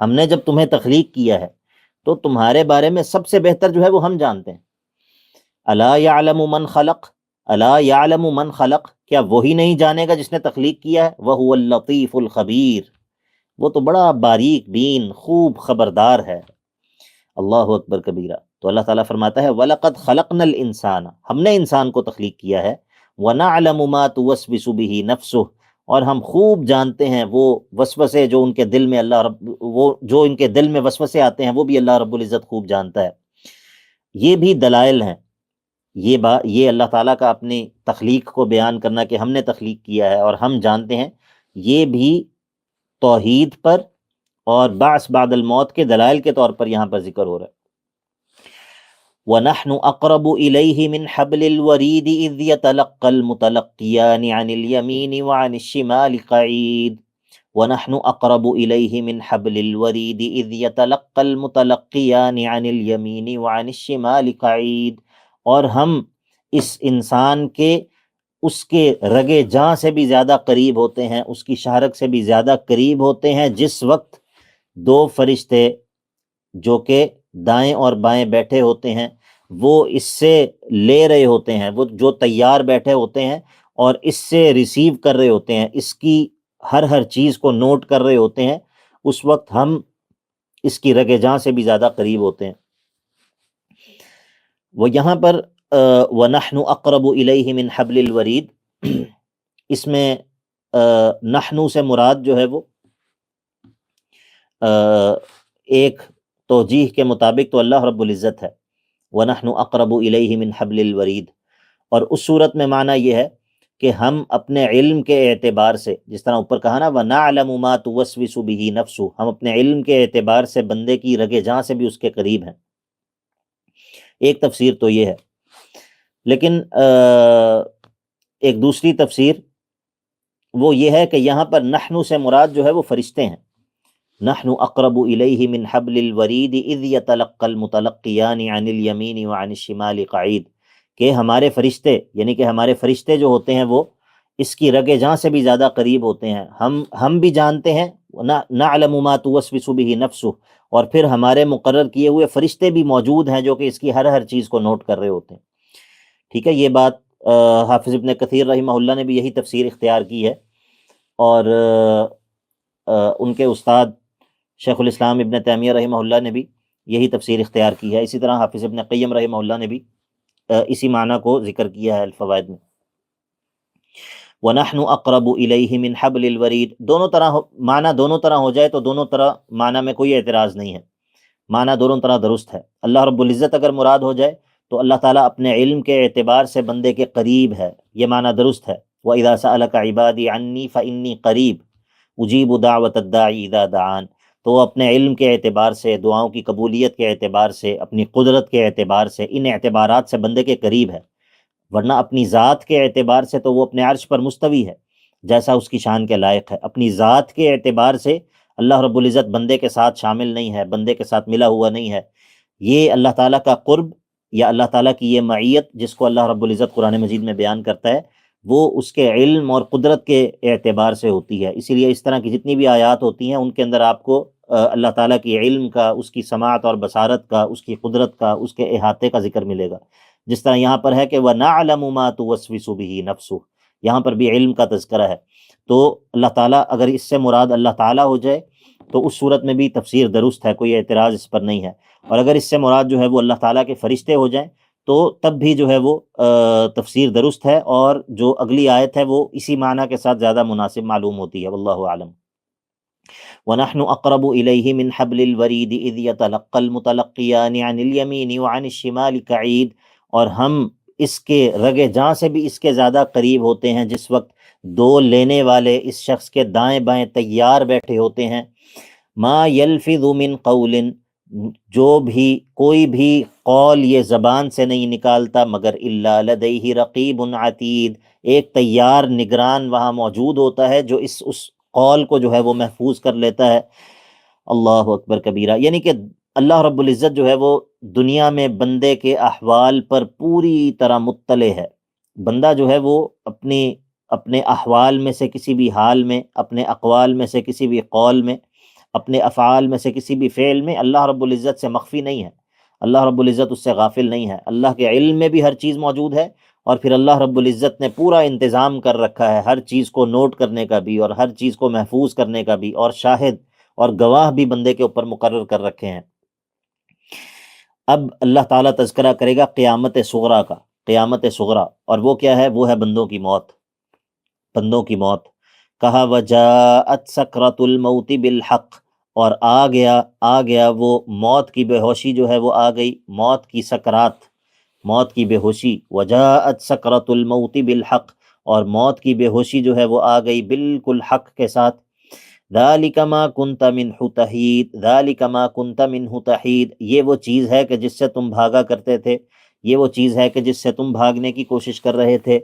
ہم نے جب تمہیں تخلیق کیا ہے تو تمہارے بارے میں سب سے بہتر جو ہے وہ ہم جانتے ہیں۔ الا یعلم من خلق، الا یعلم من خلق، کیا وہی نہیں جانے گا جس نے تخلیق کیا ہے؟ وہو اللطیف الخبیر، وہ تو بڑا باریک بین خوب خبردار ہے۔ اللہ اکبر کبیرہ۔ تو اللہ تعالیٰ فرماتا ہے وَلَقَدْ خَلَقْنَا الْإِنسَانَ، ہم نے انسان کو تخلیق کیا ہے، وَنَعْلَمُ مَا تُوَسْوِسُ بِهِ نَفْسُهُ، اور ہم خوب جانتے ہیں وہ وسوسے جو ان کے دل میں جو ان کے دل میں وسوسے آتے ہیں وہ بھی اللہ رب العزت خوب جانتا ہے۔ یہ بھی دلائل ہیں، یہ اللہ تعالیٰ کا اپنی تخلیق کو بیان کرنا کہ ہم نے تخلیق کیا ہے اور ہم جانتے ہیں، یہ بھی توحید پر اور بعث بعد الموت کے دلائل کے طور پر یہاں پر ذکر ہو رہا ہے۔ وَنَحْنُ أَقْرَبُ إِلَيْهِ مِنْ حَبْلِ الْوَرِيدِ إِذْ يَتَلَقَّى الْمُتَلَقِّيَانِ عَنِ الْيَمِينِ وَعَنِ الشِّمَالِ قَعِيدٌ وَنَحْنُ أَقْرَبُ إِلَيْهِ مِنْ حَبْلِ الْوَرِيدِ إِذْ يَتَلَقَّى الْمُتَلَقِّيَانِ عَنِ الْيَمِينِ وَعَنِ الشِّمَالِ قَعِيدٌ، اور ہم اس انسان کے اس کے رگے جاں سے بھی زیادہ قریب ہوتے ہیں، اس کی شہرک سے بھی زیادہ قریب ہوتے ہیں جس وقت دو فرشتے جو کہ دائیں اور بائیں بیٹھے ہوتے ہیں وہ اس سے لے رہے ہوتے ہیں، وہ جو تیار بیٹھے ہوتے ہیں اور اس سے ریسیو کر رہے ہوتے ہیں، اس کی ہر چیز کو نوٹ کر رہے ہوتے ہیں، اس وقت ہم اس کی رگے جاں سے بھی زیادہ قریب ہوتے ہیں۔ وہ یہاں پر وَنَحْنُ أَقْرَبُ إِلَيْهِ مِنْ حَبْلِ الْوَرِيدِ، اس میں نحنو سے مراد جو ہے وہ ایک توجیہ کے مطابق تو اللہ رب العزت ہے، وَنَحْنُ أَقْرَبُ إِلَيْهِ مِنْ حَبْلِ الْوَرِيدِ، اور اس صورت میں معنی یہ ہے کہ ہم اپنے علم کے اعتبار سے، جس طرح اوپر کہا نا وَنَعْلَمُ مَا تُوَسْوِسُ بِهِ نَفْسُهُ، ہم اپنے علم کے اعتبار سے بندے کی رگے جاں سے بھی اس کے قریب ہیں۔ ایک تفسیر تو یہ ہے، لیکن ایک دوسری تفسیر وہ یہ ہے کہ یہاں پر نحنو سے مراد جو ہے وہ فرشتے ہیں۔ نحن اقرب الیہ من حبل الورید اذ یتلقى المتلقیان عن الیمین وعن الشمال قعید، کہ ہمارے فرشتے، یعنی کہ ہمارے فرشتے جو ہوتے ہیں وہ اس کی رگے جاں سے بھی زیادہ قریب ہوتے ہیں، ہم بھی جانتے ہیں نعلم ما توسوس به نفسه، اور پھر ہمارے مقرر کیے ہوئے فرشتے بھی موجود ہیں جو کہ اس کی ہر چیز کو نوٹ کر رہے ہوتے ہیں۔ ٹھیک ہے، یہ بات حافظ ابن کثیر رحمہ اللہ نے بھی یہی تفسیر اختیار کی ہے، اور ان کے استاد شیخ الاسلام ابن تیمیہ رحمہ اللہ نے بھی یہی تفسیر اختیار کی ہے، اسی طرح حافظ ابن قیم رحمہ اللہ نے بھی اسی معنی کو ذکر کیا ہے الفوائد میں۔ وَنَحْنُ أَقْرَبُ إِلَيْهِ مِنْ حَبْلِ الْوَرِيدِ، دونوں طرح معنی دونوں طرح ہو جائے تو دونوں طرح معنی میں کوئی اعتراض نہیں ہے، معنی دونوں طرح درست ہے۔ اللہ رب العزت اگر مراد ہو جائے تو اللہ تعالیٰ اپنے علم کے اعتبار سے بندے کے قریب ہے، یہ معنی درست ہے۔ وَإِذَا سَأَلَكَ عِبَادِي عَنِّي فَإِنِّي قَرِيبٌ أُجِيبُ دَعْوَةَ الدَّاعِ إِذَا دَعَانِ، تو وہ اپنے علم کے اعتبار سے، دعاؤں کی قبولیت کے اعتبار سے، اپنی قدرت کے اعتبار سے، ان اعتبارات سے بندے کے قریب ہے، ورنہ اپنی ذات کے اعتبار سے تو وہ اپنے عرش پر مستوی ہے جیسا اس کی شان کے لائق ہے، اپنی ذات کے اعتبار سے اللہ رب العزت بندے کے ساتھ شامل نہیں ہے، بندے کے ساتھ ملا ہوا نہیں ہے۔ یہ اللہ تعالیٰ کا قرب یا اللہ تعالیٰ کی یہ معیت جس کو اللہ رب العزت قرآن مجید میں بیان کرتا ہے، وہ اس کے علم اور قدرت کے اعتبار سے ہوتی ہے۔ اسی لیے اس طرح کی جتنی بھی آیات ہوتی ہیں ان کے اندر آپ کو اللہ تعالیٰ کی علم کا، اس کی سماعت اور بصارت کا، اس کی قدرت کا، اس کے احاطے کا ذکر ملے گا۔ جس طرح یہاں پر ہے کہ وَنَعْلَمُ مَا تُوَسْوِسُ بِهِ نَفْسُهُ، یہاں پر بھی علم کا تذکرہ ہے۔ تو اللہ تعالیٰ، اگر اس سے مراد اللہ تعالیٰ ہو جائے تو اس صورت میں بھی تفسیر درست ہے، کوئی اعتراض اس پر نہیں ہے، اور اگر اس سے مراد جو ہے وہ اللہ تعالیٰ کے فرشتے ہو جائیں تو تب بھی جو ہے وہ تفسیر درست ہے، اور جو اگلی آیت ہے وہ اسی معنی کے ساتھ زیادہ مناسب معلوم ہوتی ہے، واللہ اعلم۔ وَنَحْنُ أَقْرَبُ إِلَيْهِ مِنْ حَبْلِ الْوَرِيدِ إِذْ يَتَلَقَّى الْمُتَلَقِّيَانِ عَنِ الْيَمِينِ وَعَنِ الشِّمَالِ قَعِيدٌ، اور ہم اس کے رگے جاں سے بھی اس کے زیادہ قریب ہوتے ہیں جس وقت دو لینے والے اس شخص کے دائیں بائیں تیار بیٹھے ہوتے ہیں۔ ما یلفظ من قول، جو بھی کوئی بھی قول یہ زبان سے نہیں نکالتا مگر الا لدیہ رقیب عتید، ایک تیار نگران وہاں موجود ہوتا ہے جو اس قول کو جو ہے وہ محفوظ کر لیتا ہے۔ اللہ اکبر کبیرہ، یعنی کہ اللہ رب العزت جو ہے وہ دنیا میں بندے کے احوال پر پوری طرح مطلع ہے۔ بندہ جو ہے وہ اپنے احوال میں سے کسی بھی حال میں، اپنے اقوال میں سے کسی بھی قول میں، اپنے افعال میں سے کسی بھی فعل میں اللہ رب العزت سے مخفی نہیں ہے، اللہ رب العزت اس سے غافل نہیں ہے۔ اللہ کے علم میں بھی ہر چیز موجود ہے، اور پھر اللہ رب العزت نے پورا انتظام کر رکھا ہے ہر چیز کو نوٹ کرنے کا بھی اور ہر چیز کو محفوظ کرنے کا بھی، اور شاہد اور گواہ بھی بندے کے اوپر مقرر کر رکھے ہیں۔ اب اللہ تعالیٰ تذکرہ کرے گا قیامت صغریٰ کا، قیامت صغریٰ، اور وہ کیا ہے؟ وہ ہے بندوں کی موت، بندوں کی موت۔ کہا وجاءت سکرۃ الموت بالحق، اور آ گیا وہ موت کی بے ہوشی جو ہے وہ آ گئی، موت کی سکرات، موت کی بے ہوشی۔ وجاءت سکرۃ الموت بالحق، اور موت کی بے ہوشی جو ہے وہ آ گئی بالکل حق کے ساتھ۔ ذالک ما کنت منہ تحید، ذالک ما کنت منہ تحید، یہ وہ چیز ہے کہ جس سے تم بھاگا کرتے تھے، یہ وہ چیز ہے کہ جس سے تم بھاگنے کی کوشش کر رہے تھے۔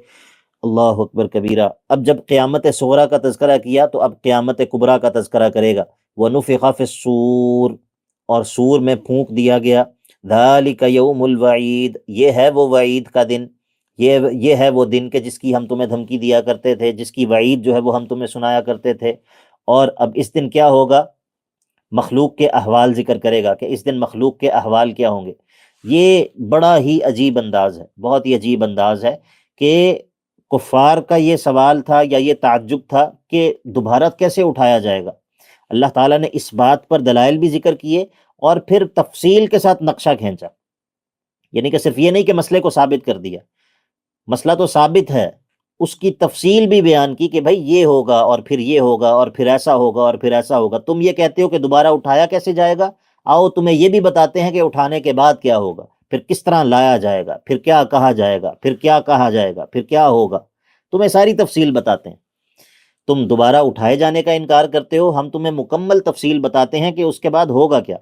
اللہ اکبر کبیرہ۔ اب جب قیامت صغریٰ کا تذکرہ کیا تو اب قیامت کبریٰ کا تذکرہ کرے گا۔ وَنُفِخَ فِي الصُّورِ، اور سور میں پھونک دیا گیا۔ ذَلِكَ يَوْمُ الْوَعِيدِ، یہ ہے وہ وعید کا دن، یہ ہے وہ دن کہ جس کی ہم تمہیں دھمکی دیا کرتے تھے، جس کی وعید جو ہے وہ ہم تمہیں سنایا کرتے تھے۔ اور اب اس دن کیا ہوگا؟ مخلوق کے احوال ذکر کرے گا کہ اس دن مخلوق کے احوال کیا ہوں گے۔ یہ بڑا ہی عجیب انداز ہے، بہت ہی عجیب انداز ہے کہ کفار کا یہ سوال تھا یا یہ تعجب تھا کہ دوبارہ کیسے اٹھایا جائے گا۔ اللہ تعالیٰ نے اس بات پر دلائل بھی ذکر کیے اور پھر تفصیل کے ساتھ نقشہ کھینچا، یعنی کہ صرف یہ نہیں کہ مسئلے کو ثابت کر دیا، مسئلہ تو ثابت ہے، اس کی تفصیل بھی بیان کی کہ بھائی یہ ہوگا اور پھر یہ ہوگا اور پھر ایسا ہوگا اور پھر ایسا ہوگا۔ تم یہ کہتے ہو کہ دوبارہ اٹھایا کیسے جائے گا، آؤ تمہیں یہ بھی بتاتے ہیں کہ اٹھانے کے بعد کیا ہوگا، پھر کس طرح لایا جائے گا، پھر کیا کہا جائے گا، پھر کیا کہا جائے گا، پھر کیا ہوگا، تمہیں ساری تفصیل بتاتے ہیں۔ تم دوبارہ اٹھائے جانے کا انکار کرتے ہو، ہم تمہیں مکمل تفصیل بتاتے ہیں کہ اس کے بعد ہوگا کیا۔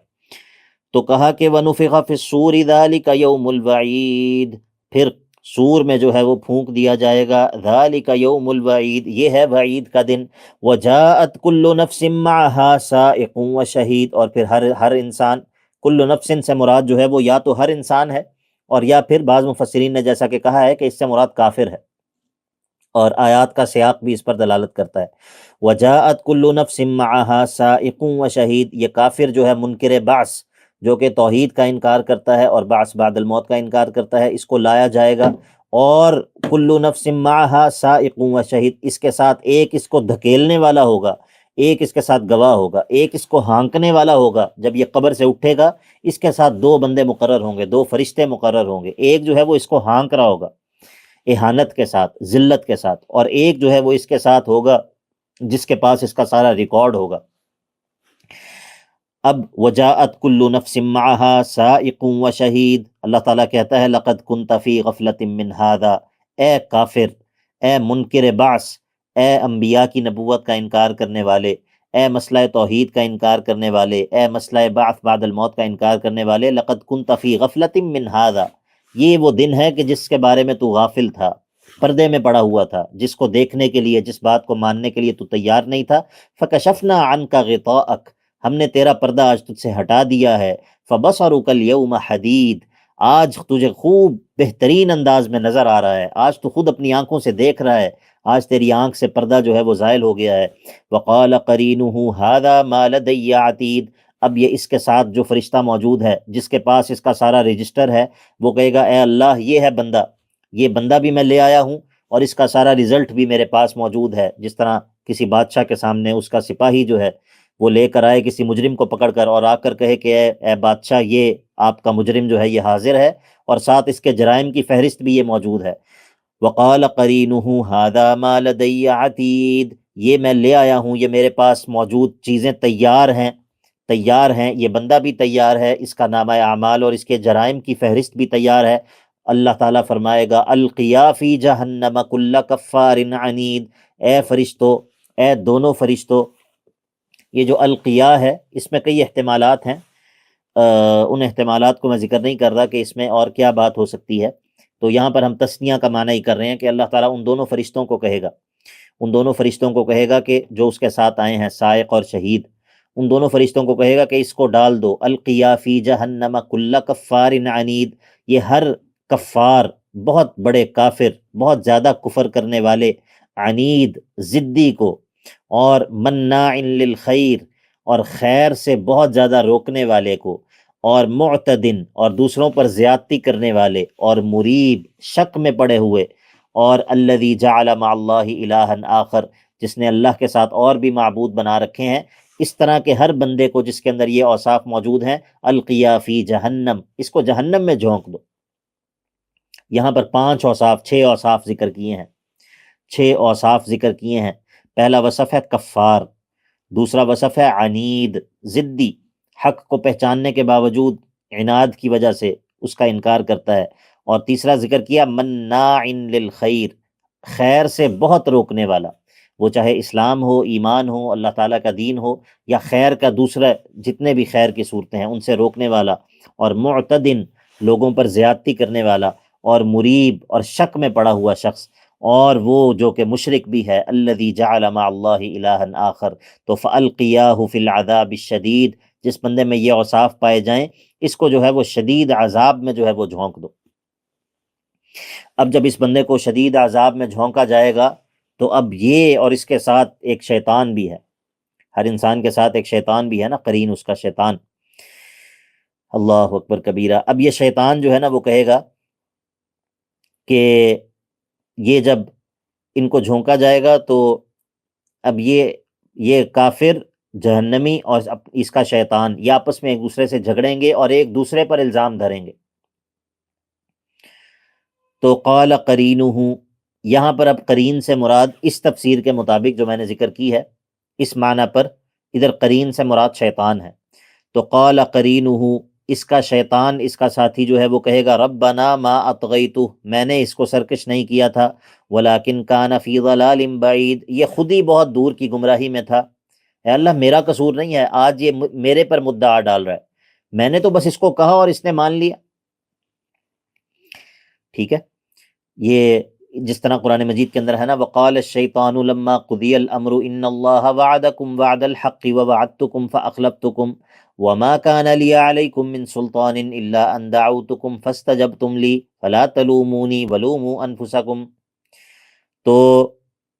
تو کہا کہ وَنُفِخَ فِي الصُّورِ ذَلِكَ يَوْمُ الْوَعِيدِ، پھر سور میں جو ہے وہ پھونک دیا جائے گا، ذَلِكَ يَوْمُ الْوَعِيدِ، یہ ہے وعید کا دن۔ وَجَاءَتْ كُلُّ نَفْسٍ مَّعَهَا سَائِقٌ وَشَهِيدٌ، اور پھر ہر انسان، کل نفس سے مراد جو ہے وہ یا تو ہر انسان ہے، اور یا پھر بعض مفسرین نے جیسا کہ کہا ہے کہ اس سے مراد کافر ہے، اور آیات کا سیاق بھی اس پر دلالت کرتا ہے۔ وَجَاءَتْ كُلُّ نَفْسٍ مَّعَهَا سَائِقٌ وَشَهِيدٌ، یہ کافر جو ہے منکر بعث، جو کہ توحید کا انکار کرتا ہے اور بعث بعد الموت کا انکار کرتا ہے، اس کو لایا جائے گا، اور كُلُّ نَفْسٍ مَّعَهَا سَائِقٌ وَشَهِيدٌ، اس کے ساتھ ایک اس کو دھکیلنے والا ہوگا، ایک اس کے ساتھ گواہ ہوگا، ایک اس کو ہانکنے والا ہوگا۔ جب یہ قبر سے اٹھے گا اس کے ساتھ دو بندے مقرر ہوں گے، دو فرشتے مقرر ہوں گے، ایک جو ہے وہ اس کو ہانک رہا ہوگا اہانت کے ساتھ، ذلت کے ساتھ، اور ایک جو ہے وہ اس کے ساتھ ہوگا جس کے پاس اس کا سارا ریکارڈ ہوگا۔ اب وجاءت کل نفس معها سائق وشہید، اللہ تعالیٰ کہتا ہے لقد كنت فی غفلۃ من هذا، اے کافر، اے منکر بعث، اے انبیاء کی نبوت کا انکار کرنے والے، اے مسئلہ توحید کا انکار کرنے والے، اے مسئلہ بعث بعد الموت کا انکار کرنے والے، لقد كنت فی غفلۃ من هذا، یہ وہ دن ہے کہ جس کے بارے میں تو غافل تھا، پردے میں پڑا ہوا تھا، جس کو دیکھنے کے لیے، جس بات کو ماننے کے لیے تو تیار نہیں تھا۔ فکشفنا عنک غطاءک، ہم نے تیرا پردہ آج تجھ سے ہٹا دیا ہے۔ فبصرک اليوم حدید، آج تجھے خوب بہترین انداز میں نظر آ رہا ہے، آج تو خود اپنی آنکھوں سے دیکھ رہا ہے، آج تیری آنکھ سے پردہ جو ہے وہ زائل ہو گیا ہے۔ وقال قرینہ ھذا ما لدی عتید، اب یہ اس کے ساتھ جو فرشتہ موجود ہے، جس کے پاس اس کا سارا رجسٹر ہے، وہ کہے گا اے اللہ یہ ہے بندہ، یہ بندہ بھی میں لے آیا ہوں اور اس کا سارا رزلٹ بھی میرے پاس موجود ہے۔ جس طرح کسی بادشاہ کے سامنے اس کا سپاہی جو ہے وہ لے کر آئے کسی مجرم کو پکڑ کر، اور آ کر کہے کہ اے بادشاہ یہ آپ کا مجرم جو ہے یہ حاضر ہے، اور ساتھ اس کے جرائم کی فہرست بھی یہ موجود ہے۔ وقال قرینہ ھذا ما لدی عتید، یہ میں لے آیا ہوں، یہ میرے پاس موجود چیزیں تیار ہیں، تیار ہیں، یہ بندہ بھی تیار ہے، اس کا نامہ اعمال اور اس کے جرائم کی فہرست بھی تیار ہے۔ اللہ تعالیٰ فرمائے گا القیا فی جہنم کل کفار عنید، اے فرشتو، اے دونوں فرشتو، یہ جو القیا ہے اس میں کئی احتمالات ہیں، ان احتمالات کو میں ذکر نہیں کر رہا کہ اس میں اور کیا بات ہو سکتی ہے، تو یہاں پر ہم تثنیہ کا معنی ہی کر رہے ہیں کہ اللہ تعالیٰ ان دونوں فرشتوں کو کہے گا، ان دونوں فرشتوں کو کہے گا کہ جو اس کے ساتھ آئے ہیں سائق اور شہید، ان دونوں فرشتوں کو کہے گا کہ اس کو ڈال دو القیا فی جہنم کل کفار عنید، یہ ہر کفار، بہت بڑے کافر، بہت زیادہ کفر کرنے والے، عنید ضدی کو، اور مناع للخیر، اور خیر سے بہت زیادہ روکنے والے کو، اور معتدن، اور دوسروں پر زیادتی کرنے والے، اور مریب شک میں پڑے ہوئے، اور الذی جعل مع اللہ الہا آخر، جس نے اللہ کے ساتھ اور بھی معبود بنا رکھے ہیں، اس طرح کے ہر بندے کو جس کے اندر یہ اوصاف موجود ہیں، القیا فی جہنم، اس کو جہنم میں جھونک دو۔ یہاں پر 6 اوصاف ذکر کیے ہیں، 6 اوصاف ذکر کیے ہیں۔ پہلا وصف ہے کفار، دوسرا وصف ہے عنید ضدی، حق کو پہچاننے کے باوجود عناد کی وجہ سے اس کا انکار کرتا ہے، اور تیسرا ذکر کیا مناع للخیر، خیر سے بہت روکنے والا، وہ چاہے اسلام ہو، ایمان ہو، اللہ تعالیٰ کا دین ہو، یا خیر کا دوسرا جتنے بھی خیر کی صورتیں ہیں ان سے روکنے والا، اور معتدن لوگوں پر زیادتی کرنے والا، اور مریب اور شک میں پڑا ہوا شخص، اور وہ جو کہ مشرک بھی ہے، الذی جعل مع اللہ الہا آخر، تو فالقیاہ فی العذاب الشدید، جس بندے میں یہ اوصاف پائے جائیں اس کو جو ہے وہ شدید عذاب میں جو ہے وہ جھونک دو۔ اب جب اس بندے کو شدید عذاب میں جھونکا جائے گا تو اب یہ، اور اس کے ساتھ ایک شیطان بھی ہے، ہر انسان کے ساتھ ایک شیطان بھی ہے نا، قرین اس کا شیطان، اللہ اکبر کبیرہ۔ اب یہ شیطان جو ہے نا وہ کہے گا کہ یہ جب ان کو جھونکا جائے گا تو اب یہ کافر جہنمی اور اس کا شیطان یہ آپس میں ایک دوسرے سے جھگڑیں گے اور ایک دوسرے پر الزام دھریں گے۔ تو قال قرینہ، یہاں پر اب قرین سے مراد اس تفسیر کے مطابق جو میں نے ذکر کی ہے اس معنی پر، ادھر قرین سے مراد شیطان ہے۔ تو قال قرینہ، اس کا شیطان، اس کا ساتھی جو ہے وہ کہے گا ربنا ما اطغیتہ، میں نے اس کو سرکش نہیں کیا تھا، ولکن کان فی ضلال بعید، یہ خود ہی بہت دور کی گمراہی میں تھا، اے اللہ میرا قصور نہیں ہے، آج یہ میرے پر مدعا ڈال رہا ہے، میں نے تو بس اس کو کہا اور اس نے مان لیا۔ ٹھیک ہے، یہ جس طرح قرآن مجید کے اندر ہے نا وقال الشیطان لما قضی الامر ان اللہ وعدکم وعد الحق ووعدتکم فاخلفتکم وما كان لي عليكم من سلطان الا ان دعوتكم فاستجبتم لي فلا تلوموني ولوموا انفسكم۔ تو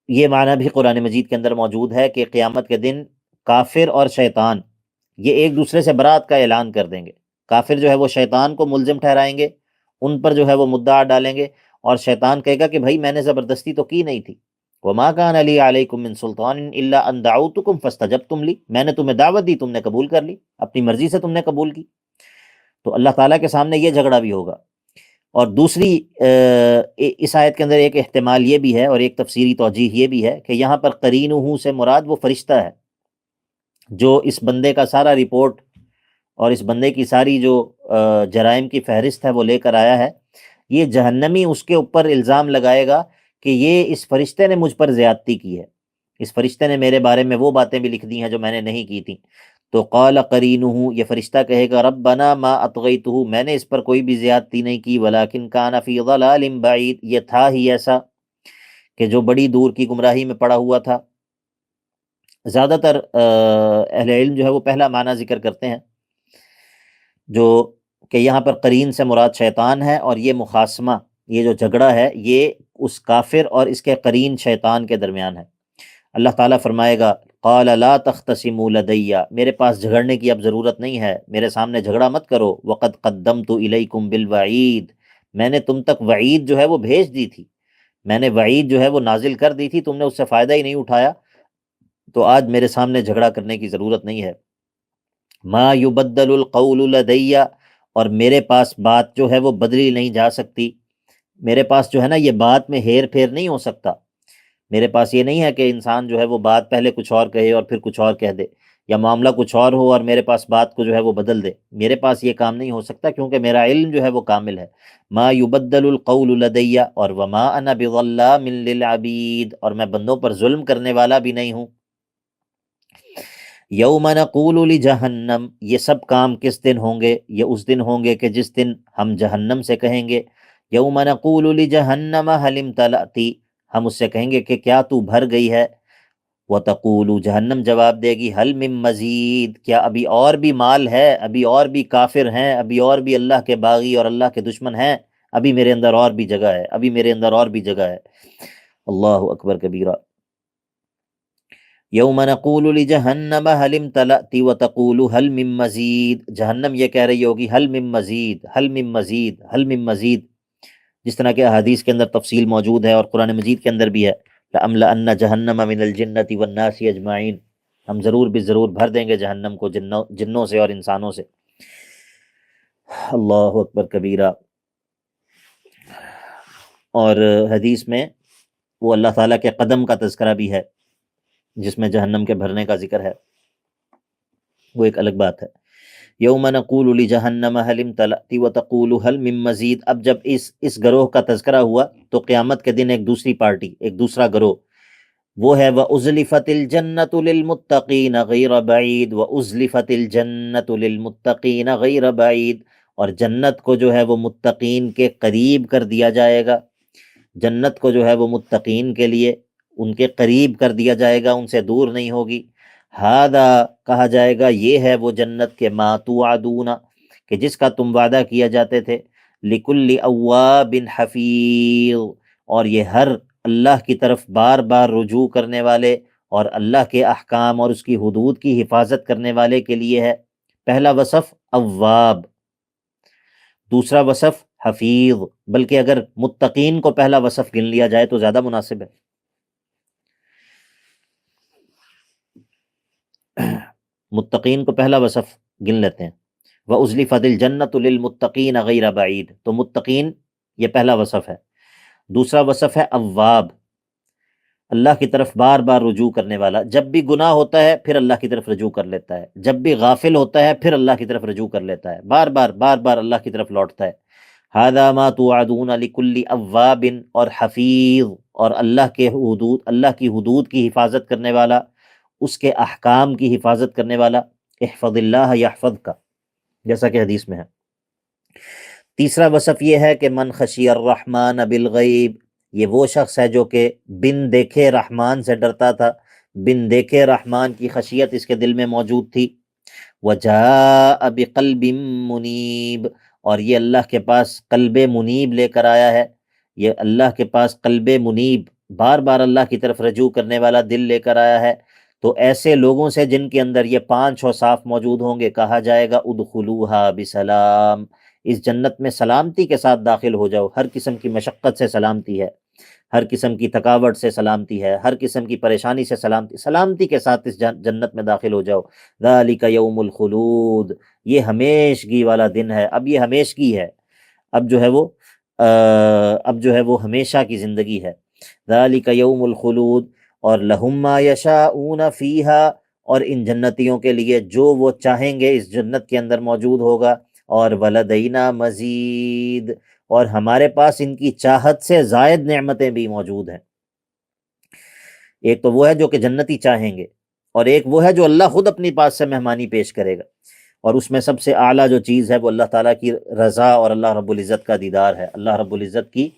یہ معنی بھی قرآن مجید کے اندر موجود ہے کہ قیامت کے دن کافر اور شیطان یہ ایک دوسرے سے برات کا اعلان کر دیں گے، کافر جو ہے وہ شیطان کو ملزم ٹھہرائیں گے، ان پر جو ہے وہ مدعا ڈالیں گے، اور شیطان کہے گا کہ بھائی میں نے زبردستی تو کی نہیں تھی، وما كان لي عليكم من سلطان الا ان دعوتكم فاستجبتم لي، میں نے تمہیں دعوت دی تم نے قبول کر لی، اپنی مرضی سے تم نے قبول کی۔ تو اللہ تعالیٰ کے سامنے یہ جھگڑا بھی ہوگا۔ اور دوسری اس آیت کے اندر ایک احتمال یہ بھی ہے اور ایک تفسیری توجیہ یہ بھی ہے کہ یہاں پر قرینہ سے مراد وہ فرشتہ ہے جو اس بندے کا سارا رپورٹ اور اس بندے کی ساری جو جرائم کی فہرست ہے وہ لے کر آیا ہے۔ یہ جہنمی اس کے اوپر الزام لگائے گا کہ یہ اس فرشتے نے مجھ پر زیادتی کی ہے، اس فرشتے نے میرے بارے میں وہ باتیں بھی لکھ دی ہیں جو میں نے نہیں کی تھیں۔ تو قال قرینہ، یہ فرشتہ کہے گا ربنا ما اطغیتہ، میں نے اس پر کوئی بھی زیادتی نہیں کی، ولکن کان فی ضلال بعید، یہ تھا ہی ایسا کہ جو بڑی دور کی گمراہی میں پڑا ہوا تھا۔ زیادہ تر اہل علم جو ہے وہ پہلا معنی ذکر کرتے ہیں، جو کہ یہاں پر قرین سے مراد شیطان ہے، اور یہ مخاصمہ، یہ جو جھگڑا ہے یہ اس کافر اور اس کے قرین شیطان کے درمیان ہے۔ اللہ تعالیٰ فرمائے گا قال لا تختصموا لدی، میرے پاس جھگڑنے کی اب ضرورت نہیں ہے، میرے سامنے جھگڑا مت کرو، وقد قدمت الیکم بالوعید، میں نے تم تک وعید جو ہے وہ بھیج دی تھی، میں نے وعید جو ہے وہ نازل کر دی تھی، تم نے اس سے فائدہ ہی نہیں اٹھایا، تو آج میرے سامنے جھگڑا کرنے کی ضرورت نہیں ہے۔ ما یبدل القول لدی، اور میرے پاس بات جو ہے وہ بدلی نہیں جا سکتی، میرے پاس جو ہے نا یہ بات میں ہیر پھیر نہیں ہو سکتا، میرے پاس یہ نہیں ہے کہ انسان جو ہے وہ بات پہلے کچھ اور کہے اور پھر کچھ اور کہہ دے، یا معاملہ کچھ اور ہو اور میرے پاس بات کو جو ہے وہ بدل دے، میرے پاس یہ کام نہیں ہو سکتا، کیونکہ میرا علم جو ہے وہ کامل ہے۔ ما یبدل القول لدی، اور وما انا بظلام للعبید، اور میں بندوں پر ظلم کرنے والا بھی نہیں ہوں۔ یوم نقول لجہنم، یہ سب کام کس دن ہوں گے؟ یہ اس دن ہوں گے کہ جس دن ہم جہنم سے کہیں گے، یوم نقول لجہنم هل امتلأت، ہم اس سے کہیں گے کہ کیا تو بھر گئی ہے، وتقول، جہنم جواب دے گی هل من مزید، کیا ابھی اور بھی مال ہے، ابھی اور بھی کافر ہیں، ابھی اور بھی اللہ کے باغی اور اللہ کے دشمن ہیں، ابھی میرے اندر اور بھی جگہ ہے، ابھی میرے اندر اور بھی جگہ ہے۔ اللہ اکبر کبیرہ۔ یوم نقول لجہنم هل امتلأت وتقول هل من مزید، جہنم یہ کہہ رہی ہوگی هل من مزید، هل من مزید، هل من مزید، جس طرح کہ احادیث کے اندر تفصیل موجود ہے اور قرآن مجید کے اندر بھی ہے، لأملأن جہنم من الجنة والناس اجمعین، ہم ضرور بھی ضرور بھر دیں گے جہنم کو جنوں سے اور انسانوں سے۔ اللہ اکبر کبیرہ۔ اور حدیث میں وہ اللہ تعالیٰ کے قدم کا تذکرہ بھی ہے، جس میں جہنم کے بھرنے کا ذکر ہے، وہ ایک الگ بات ہے۔ یوم نقول لجہنم هل امتلأت وتقول هل من مزید، اب جب اس گروہ کا تذکرہ ہوا تو قیامت کے دن ایک دوسری پارٹی، ایک دوسرا گروہ، وہ ہے وَأُزْلِفَتِ الْجَنَّةُ لِلْمُتَّقِينَ غَيْرَ بَعِيدٍ، وَأُزْلِفَتِ الْجَنَّةُ لِلْمُتَّقِينَ غَيْرَ بَعِيدٍ، اور جنت کو جو ہے وہ متقین کے قریب کر دیا جائے گا، جنت کو جو ہے وہ متقین کے لیے ان کے قریب کر دیا جائے گا، ان سے دور نہیں ہوگی۔ ہذا، کہا جائے گا یہ ہے وہ جنت کے ما توعدون، کہ جس کا تم وعدہ کیا جاتے تھے، لکل اواب حفیظ، اور یہ ہر اللہ کی طرف بار بار رجوع کرنے والے اور اللہ کے احکام اور اس کی حدود کی حفاظت کرنے والے کے لیے ہے۔ پہلا وصف اواب، دوسرا وصف حفیظ، بلکہ اگر متقین کو پہلا وصف گن لیا جائے تو زیادہ مناسب ہے۔ متقین کو پہلا وصف گن لیتے ہیں، وَأُزْلِفَتِ الْجَنَّةُ لِلْمُتَّقِينَ غَيْرَ بَعِيدٍ، تو متقین یہ پہلا وصف ہے۔ دوسرا وصف ہے اواب، اللہ کی طرف بار بار رجوع کرنے والا، جب بھی گناہ ہوتا ہے پھر اللہ کی طرف رجوع کر لیتا ہے، جب بھی غافل ہوتا ہے پھر اللہ کی طرف رجوع کر لیتا ہے، بار بار اللہ کی طرف لوٹتا ہے۔ هذا ما توعدون لكل اواب، اور حفیظ، اور اللہ کے حدود، اللہ کی حدود کی حفاظت کرنے والا، اس کے احکام کی حفاظت کرنے والا، احفظ اللہ یحفظک، جیسا کہ حدیث میں ہے۔ تیسرا وصف یہ ہے کہ من خشی الرحمن بالغیب، یہ وہ شخص ہے جو کہ بن دیکھے رحمان سے ڈرتا تھا، بن دیکھے رحمان کی خشیت اس کے دل میں موجود تھی۔ وجاء بقلب منیب، اور یہ اللہ کے پاس قلب منیب لے کر آیا ہے، یہ اللہ کے پاس قلب منیب، بار بار اللہ کی طرف رجوع کرنے والا دل لے کر آیا ہے۔ تو ایسے لوگوں سے جن کے اندر یہ 5 اوصاف موجود ہوں گے، کہا جائے گا ادخلوها بسلام، اس جنت میں سلامتی کے ساتھ داخل ہو جاؤ، ہر قسم کی مشقت سے سلامتی ہے، ہر قسم کی تھکاوٹ سے سلامتی ہے، ہر قسم کی پریشانی سے سلامتی کے ساتھ اس جنت میں داخل ہو جاؤ۔ ذالک یوم الخلود، یہ ہمیشگی والا دن ہے، اب یہ ہمیشگی ہے، اب جو ہے وہ ہمیشہ کی زندگی ہے۔ ذالک یوم الخلود، اور لہم ما یشاءون فیہا، اور ان جنتیوں کے لیے جو وہ چاہیں گے اس جنت کے اندر موجود ہوگا، اور ولدینا مزید، اور ہمارے پاس ان کی چاہت سے زائد نعمتیں بھی موجود ہیں۔ ایک تو وہ ہے جو کہ جنتی چاہیں گے، اور ایک وہ ہے جو اللہ خود اپنی پاس سے مہمانی پیش کرے گا، اور اس میں سب سے اعلیٰ جو چیز ہے وہ اللہ تعالیٰ کی رضا اور اللہ رب العزت کا دیدار ہے، اللہ رب العزت کی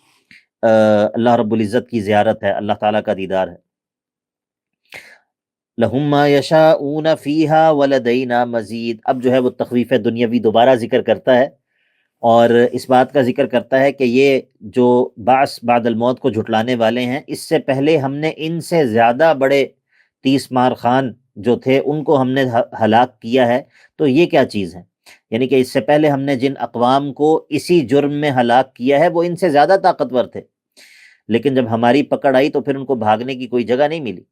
اللہ رب العزت کی زیارت ہے، اللہ تعالیٰ کا دیدار ہے۔ لَهُم مَّا يَشَاءُونَ فِيهَا وَلَدَيْنَا مَزِيدٌ، اب جو ہے وہ تخویف دنیاوی دوبارہ ذکر کرتا ہے، اور اس بات کا ذکر کرتا ہے کہ یہ جو بعث بعد الموت کو جھٹلانے والے ہیں، اس سے پہلے ہم نے ان سے زیادہ بڑے 30 مار خان جو تھے ان کو ہم نے ہلاک کیا ہے، تو یہ کیا چیز ہے؟ یعنی کہ اس سے پہلے ہم نے جن اقوام کو اسی جرم میں ہلاک کیا ہے وہ ان سے زیادہ طاقتور تھے، لیکن جب ہماری پکڑ آئی تو پھر ان کو بھاگنے کی کوئی جگہ نہیں ملی۔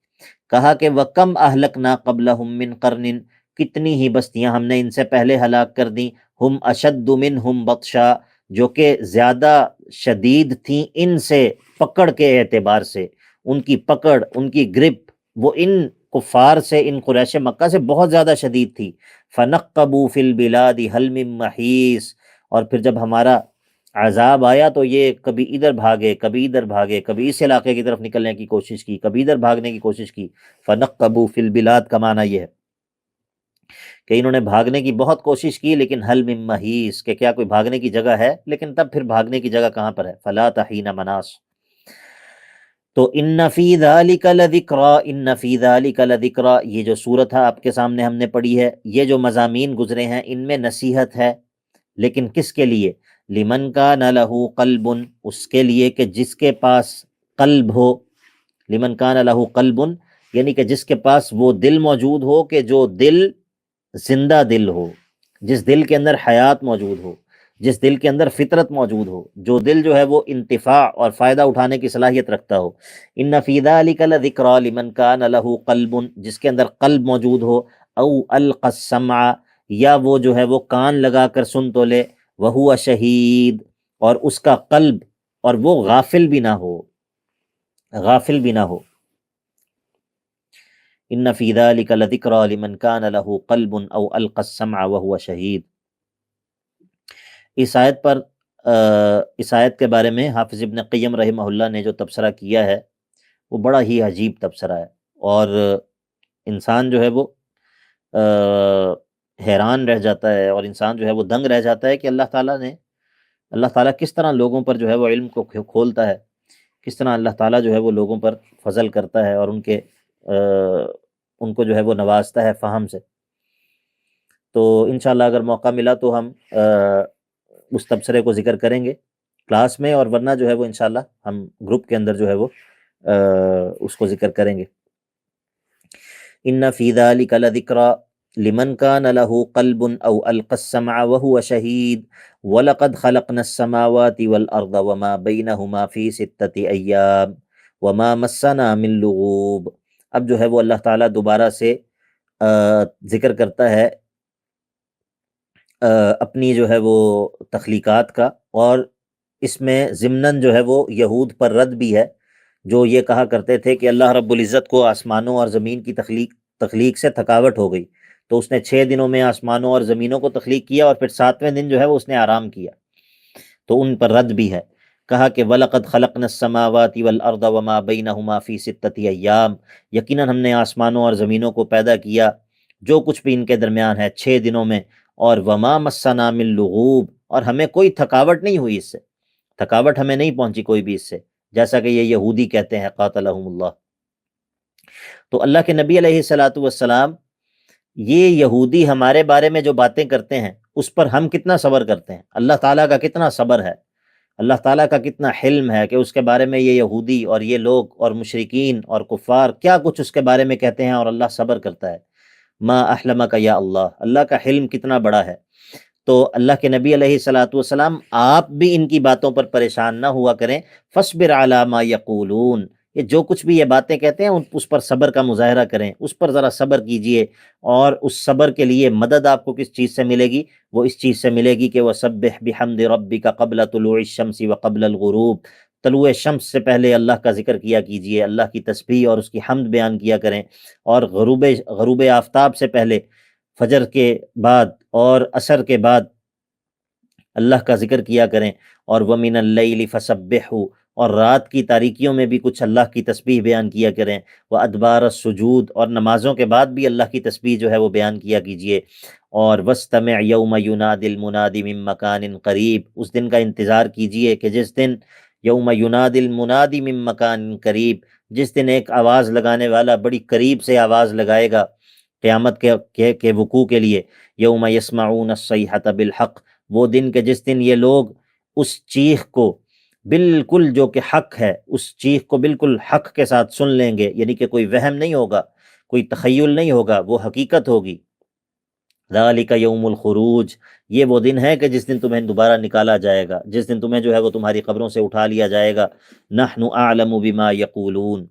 کہا کہ وَكَمْ أَهْلَكْنَا قَبْلَهُم مِّن قَرْنٍ، کتنی ہی بستیاں ہم نے ان سے پہلے ہلاک کر دیں، ہم اشد منہم بطشا، جو کہ زیادہ شدید تھیں ان سے پکڑ کے اعتبار سے، ان کی پکڑ، ان کی گرپ وہ ان کفار سے، ان قریش مکہ سے بہت زیادہ شدید تھی۔ فَنَقَّبُوا فِي الْبِلَادِ هَلْ مِن مَّحِيصٍ، اور پھر جب ہمارا عذاب آیا تو یہ کبھی ادھر بھاگے، کبھی ادھر بھاگے، کبھی اس علاقے کی طرف نکلنے کی کوشش کی، کبھی ادھر بھاگنے کی کوشش کی۔ فَنَقَّبُوا فِي الْبِلَادِ کا معنی یہ ہے کہ انہوں نے بھاگنے کی بہت کوشش کی، لیکن حل من محیص، کہ کیا کوئی بھاگنے کی جگہ ہے، لیکن تب پھر بھاگنے کی جگہ کہاں پر ہے؟ فلا تحین مناص۔ تو ان فی ذلک لذکری، ان فی ذلک لذکری، یہ جو صورت ہے آپ کے سامنے ہم نے پڑھی ہے، یہ جو مضامین گزرے ہیں ان میں نصیحت ہے، لیکن کس کے لیے؟ لمن کان لہ قلب، اس کے لیے کہ جس کے پاس قلب ہو، لمن کان لہ قلب یعنی کہ جس کے پاس وہ دل موجود ہو، کہ جو دل زندہ دل ہو، جس دل کے اندر حیات موجود ہو، جس دل کے اندر فطرت موجود ہو، جو دل جو ہے وہ انتفاع اور فائدہ اٹھانے کی صلاحیت رکھتا ہو۔ ان فی ذلک لذکری لمن کان لہ قلب، جس کے اندر قلب موجود ہو، او القی السمع، یا وہ جو ہے وہ کان لگا کر سن تو لے، وہو شہید، اور اس کا قلب، اور وہ غافل بھی نہ ہو، غافل بھی نہ ہو۔ ان فی ذلک لذکری لمن کان لہ قلب او القی السمع وہو شہید۔ اس آیت پر اس آیت کے بارے میں حافظ ابن قیم رحمہ اللہ نے جو تبصرہ کیا ہے وہ بڑا ہی عجیب تبصرہ ہے، اور انسان جو ہے وہ حیران رہ جاتا ہے، اور انسان جو ہے وہ دنگ رہ جاتا ہے کہ اللہ تعالیٰ کس طرح لوگوں پر جو ہے وہ علم کو کھولتا ہے، کس طرح اللہ تعالیٰ جو ہے وہ لوگوں پر فضل کرتا ہے، اور ان کو جو ہے وہ نوازتا ہے فہم سے۔ تو انشاءاللہ اگر موقع ملا تو ہم اس تبصرے کو ذکر کریں گے کلاس میں، اور ورنہ جو ہے وہ انشاءاللہ ہم گروپ کے اندر جو ہے وہ اس کو ذکر کریں گے۔ ان فی ذلک لذکری لمن کان لہ قلب او القی السمع وہو شہید وَلَقَدْ خَلَقْنَا السَّمَاوَاتِ وَالْأَرْضَ وَمَا بَيْنَهُمَا فِي 6 أَيَّامٍ وَمَا مَسَّنَا مِن لُغُوبٍ۔ اب جو ہے وہ اللہ تعالیٰ دوبارہ سے ذکر کرتا ہے اپنی جو ہے وہ تخلیقات کا، اور اس میں ضمناً جو ہے وہ یہود پر رد بھی ہے، جو یہ کہا کرتے تھے کہ اللہ رب العزت کو آسمانوں اور زمین کی تخلیق سے تھکاوٹ ہو گئی، تو اس نے 6 دنوں میں آسمانوں اور زمینوں کو تخلیق کیا، اور پھر 7ویں دن جو ہے وہ اس نے آرام کیا، تو ان پر رد بھی ہے۔ کہا کہ وَلَقَدْ خَلَقْنَا السَّمَاوَاتِ وَالْأَرْضَ وَمَا بَيْنَهُمَا فِي 6 أَيَّامٍ، یقیناً ہم نے آسمانوں اور زمینوں کو پیدا کیا، جو کچھ بھی ان کے درمیان ہے 6 دنوں میں، اور وَمَا مَسَّنَا مِن لُغُوبٍ، اور ہمیں کوئی تھکاوٹ نہیں ہوئی اس سے، تھکاوٹ ہمیں نہیں پہنچی کوئی بھی اس سے، جیسا کہ یہ یہودی کہتے ہیں قاتلہم اللہ۔ تو اللہ کے نبی علیہ الصلاۃ والسلام، یہ یہودی ہمارے بارے میں جو باتیں کرتے ہیں اس پر ہم کتنا صبر کرتے ہیں، اللہ تعالیٰ کا کتنا صبر ہے، اللہ تعالیٰ کا کتنا حلم ہے، کہ اس کے بارے میں یہ یہودی اور یہ لوگ اور مشرکین اور کفار کیا کچھ اس کے بارے میں کہتے ہیں، اور اللہ صبر کرتا ہے۔ ما احلمک یا اللہ، اللہ کا حلم کتنا بڑا ہے۔ تو اللہ کے نبی علیہ الصلاۃ والسلام آپ بھی ان کی باتوں پر پریشان نہ ہوا کریں، فاصبر علی ما یقولون، یہ جو کچھ بھی یہ باتیں کہتے ہیں اس پر صبر کا مظاہرہ کریں، اس پر ذرا صبر کیجئے، اور اس صبر کے لیے مدد آپ کو کس چیز سے ملے گی؟ وہ اس چیز سے ملے گی کہ وَسَبِّحْ بِحَمْدِ رَبِّكَ قَبْلَ طُلُوعِ الشَّمْسِ وَقَبْلَ الْغُرُوبِ، طلوع شمس سے پہلے اللہ کا ذکر کیا کیجئے، اللہ کی تسبیح اور اس کی حمد بیان کیا کریں، اور غروب آفتاب سے پہلے، فجر کے بعد اور عصر کے بعد اللہ کا ذکر کیا کریں، اور وَمِنَ اللَّيْلِ فَسَبِّحْهُ، اور رات کی تاریکیوں میں بھی کچھ اللہ کی تسبیح بیان کیا کریں، وَأَدْبَارَ السُّجُودِ، اور نمازوں کے بعد بھی اللہ کی تسبیح جو ہے وہ بیان کیا کیجئے، اور وَاسْتَمِعْ يَوْمَ يُنَادِ الْمُنَادِ مِن مَّكَانٍ قَرِيبٍ، اس دن کا انتظار کیجئے کہ جس دن یوم ینادی المنادی من مکان قریب، جس دن ایک آواز لگانے والا بڑی قریب سے آواز لگائے گا قیامت کے وقوع کے لیے، یوم یسمعون الصیحۃ بالحق، وہ دن کہ جس دن یہ لوگ اس چیخ کو بالکل جو کہ حق ہے، اس چیخ کو بالکل حق کے ساتھ سن لیں گے، یعنی کہ کوئی وہم نہیں ہوگا، کوئی تخیل نہیں ہوگا، وہ حقیقت ہوگی۔ ذالک یوم الخروج، یہ وہ دن ہے کہ جس دن تمہیں دوبارہ نکالا جائے گا، جس دن تمہیں جو ہے وہ تمہاری قبروں سے اٹھا لیا جائے گا۔ نحن اعلم بما یقولون،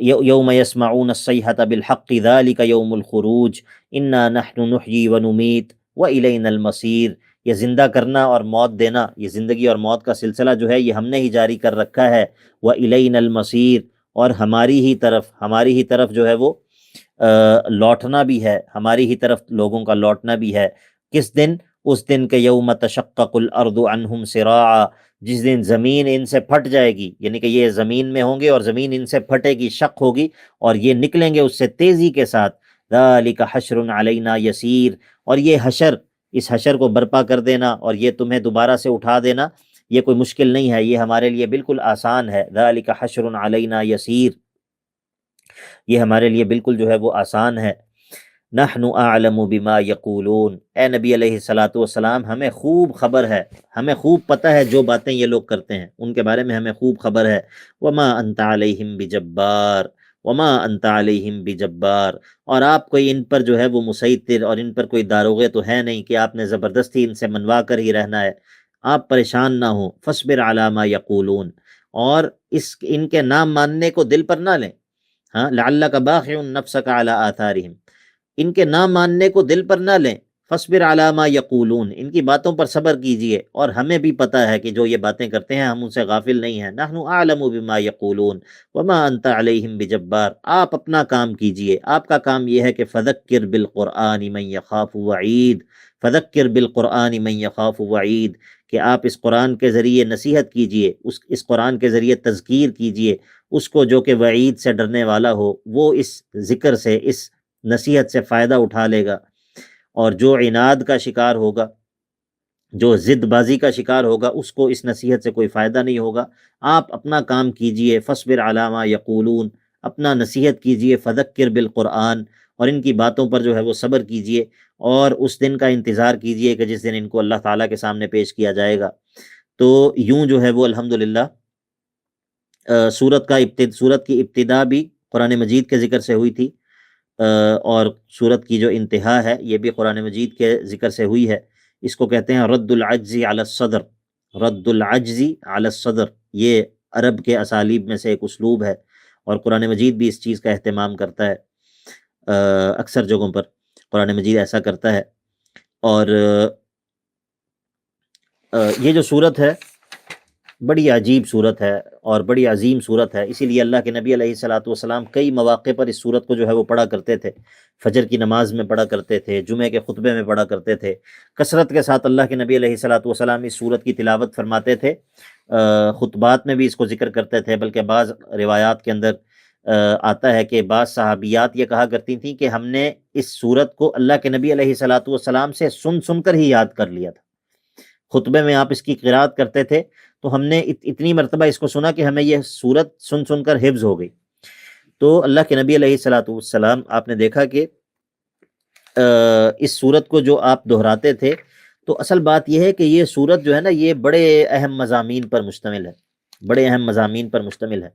یوم یسمعون الصیحۃ بالحق ذالک یوم الخروج انا نحن نحیی ونمیت والینا المصیر، یہ زندہ کرنا اور موت دینا، یہ زندگی اور موت کا سلسلہ جو ہے یہ ہم نے ہی جاری کر رکھا ہے، والینا المصیر، اور ہماری ہی طرف جو ہے وہ لوٹنا بھی ہے، ہماری ہی طرف لوگوں کا لوٹنا بھی ہے۔ کس دن؟ اس دن کے یوم تشقق الارض عنہم سراعا، جس دن زمین ان سے پھٹ جائے گی، یعنی کہ یہ زمین میں ہوں گے اور زمین ان سے پھٹے گی، شق ہوگی، اور یہ نکلیں گے اس سے تیزی کے ساتھ۔ ذالک حشر علینا یسیر، اور یہ حشر، اس حشر کو برپا کر دینا اور یہ تمہیں دوبارہ سے اٹھا دینا، یہ کوئی مشکل نہیں ہے، یہ ہمارے لیے بالکل آسان ہے۔ ذالک حشر علینا یسیر، یہ ہمارے لیے بالکل جو ہے وہ آسان ہے۔ نحن اعلم بما یقولون، اے نبی علیہ الصلاۃ والسلام، ہمیں خوب خبر ہے، ہمیں خوب پتہ ہے جو باتیں یہ لوگ کرتے ہیں، ان کے بارے میں ہمیں خوب خبر ہے۔ وما انت علیہم بجبار، وما انت علیہم بجبار، اور آپ کوئی ان پر جو ہے وہ مسیطر اور ان پر کوئی داروغے تو ہے نہیں کہ آپ نے زبردستی ان سے منوا کر ہی رہنا ہے۔ آپ پریشان نہ ہوں، فاصبر علی ما یقولون، اور ان کے نام ماننے کو دل پر نہ لیں، ہاں، لعلک باخع نفسک علی آثارہم، ان کے نہ ماننے کو دل پر نہ لیں، فاصبر علی ما یقولون، ان کی باتوں پر صبر کیجئے، اور ہمیں بھی پتہ ہے کہ جو یہ باتیں کرتے ہیں ہم ان سے غافل نہیں ہیں۔ نحن اعلم بما یقولون وما انت علیہم بجبار، آپ اپنا کام کیجئے، آپ کا کام یہ ہے کہ فذکر بالقرآن من یخاف وعید، فذکر بالقرآن من یخاف وعید، کہ آپ اس قرآن کے ذریعے نصیحت کیجئے، اس قرآن کے ذریعے تذکیر کیجئے اس کو جو کہ وعید سے ڈرنے والا ہو، وہ اس ذکر سے، اس نصیحت سے فائدہ اٹھا لے گا، اور جو عناد کا شکار ہوگا، جو ضد بازی کا شکار ہوگا، اس کو اس نصیحت سے کوئی فائدہ نہیں ہوگا۔ آپ اپنا کام کیجئے، فاصبر علی ما یقولون، اپنا نصیحت کیجئے، فذکر بالقرآن، اور ان کی باتوں پر جو ہے وہ صبر کیجئے، اور اس دن کا انتظار کیجئے کہ جس دن ان کو اللہ تعالیٰ کے سامنے پیش کیا جائے گا۔ تو یوں جو ہے وہ الحمدللہ سورت کی ابتدا بھی قرآن مجید کے ذکر سے ہوئی تھی، اور سورت کی جو انتہا ہے یہ بھی قرآن مجید کے ذکر سے ہوئی ہے۔ اس کو کہتے ہیں رد العجز علی الصدر، رد العجز علی الصدر، یہ عرب کے اسالیب میں سے ایک اسلوب ہے، اور قرآن مجید بھی اس چیز کا اہتمام کرتا ہے، اکثر جگہوں پر قرآن مجید ایسا کرتا ہے۔ اور یہ جو صورت ہے بڑی عجیب صورت ہے اور بڑی عظیم صورت ہے، اسی لیے اللہ کے نبی علیہ الصلاۃ والسلام کئی مواقع پر اس صورت کو جو ہے وہ پڑھا کرتے تھے، فجر کی نماز میں پڑھا کرتے تھے، جمعے کے خطبے میں پڑھا کرتے تھے، کثرت کے ساتھ اللہ کے نبی علیہ الصلاۃ والسلام اس صورت کی تلاوت فرماتے تھے، خطبات میں بھی اس کو ذکر کرتے تھے، بلکہ بعض روایات کے اندر آتا ہے کہ بعض صحابیات یہ کہا کرتی تھیں کہ ہم نے اس صورت کو اللہ کے نبی علیہ الصلاۃ والسلام سے سن کر ہی یاد کر لیا تھا، خطبے میں آپ اس کی قرات کرتے تھے تو ہم نے اتنی مرتبہ اس کو سنا کہ ہمیں یہ صورت سن کر حفظ ہو گئی۔ تو اللہ کے نبی علیہ الصلاۃ والسلام آپ نے دیکھا کہ اس صورت کو جو آپ دہراتے تھے، تو اصل بات یہ ہے کہ یہ صورت جو ہے نا یہ بڑے اہم مضامین پر مشتمل ہے، بڑے اہم مضامین پر مشتمل ہے۔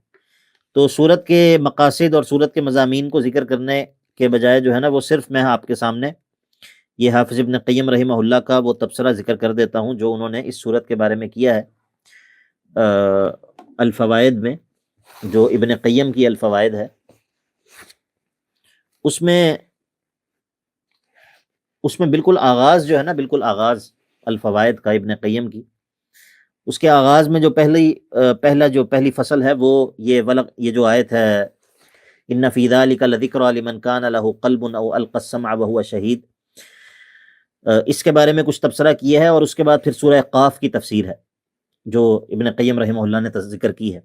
تو صورت کے مقاصد اور صورت کے مضامین کو ذکر کرنے کے بجائے جو ہے نا وہ صرف میں آپ کے سامنے یہ حافظ ابن قیم رحمہ اللہ کا وہ تبصرہ ذکر کر دیتا ہوں جو انہوں نے اس صورت کے بارے میں کیا ہے الفوائد میں، جو ابن قیم کی الفوائد ہے، اس میں بالکل آغاز جو ہے نا، بالکل آغاز الفوائد کا ابن قیم کی، اس کے آغاز میں جو پہلی فصل ہے وہ یہ جو آیت ہے ان فی ذلک لذکری لمن کان لہ قلب او القی السمع وہو شہید، اس کے بارے میں کچھ تبصرہ کیا ہے، اور اس کے بعد پھر سورہ قاف کی تفسیر ہے جو ابن قیم رحمہ اللہ نے ذکر کی ہے۔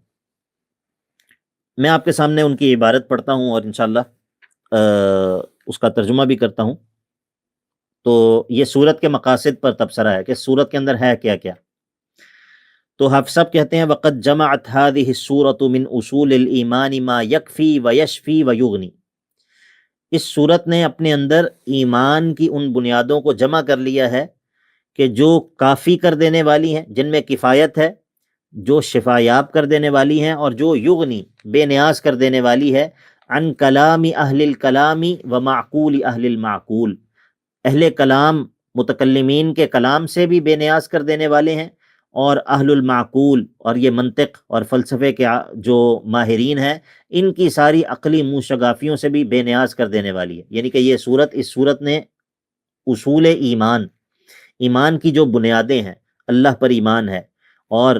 میں آپ کے سامنے ان کی عبارت پڑھتا ہوں اور انشاءاللہ اس کا ترجمہ بھی کرتا ہوں۔ تو یہ سورت کے مقاصد پر تبصرہ ہے کہ سورت کے اندر ہے کیا کیا۔ تو حافظ صاحب کہتے ہیں وقد جمعت هذه السورة من اصول الایمان ما یکفی ویشفی ویغنی، اس صورت نے اپنے اندر ایمان کی ان بنیادوں کو جمع کر لیا ہے کہ جو کافی کر دینے والی ہیں، جن میں کفایت ہے، جو شفا یاب کر دینے والی ہیں، اور جو یغنی بے نیاز کر دینے والی ہے، عن کلام اہل الکلام و معقول اہل المعقول، اہل کلام متکلمین کے کلام سے بھی بے نیاز کر دینے والے ہیں، اور اہل المعقول اور یہ منطق اور فلسفے کے جو ماہرین ہیں، ان کی ساری عقلی منہ شگافیوں سے بھی بے نیاز کر دینے والی ہے۔ یعنی کہ یہ اس صورت نے اصول ایمان کی جو بنیادیں ہیں، اللہ پر ایمان ہے، اور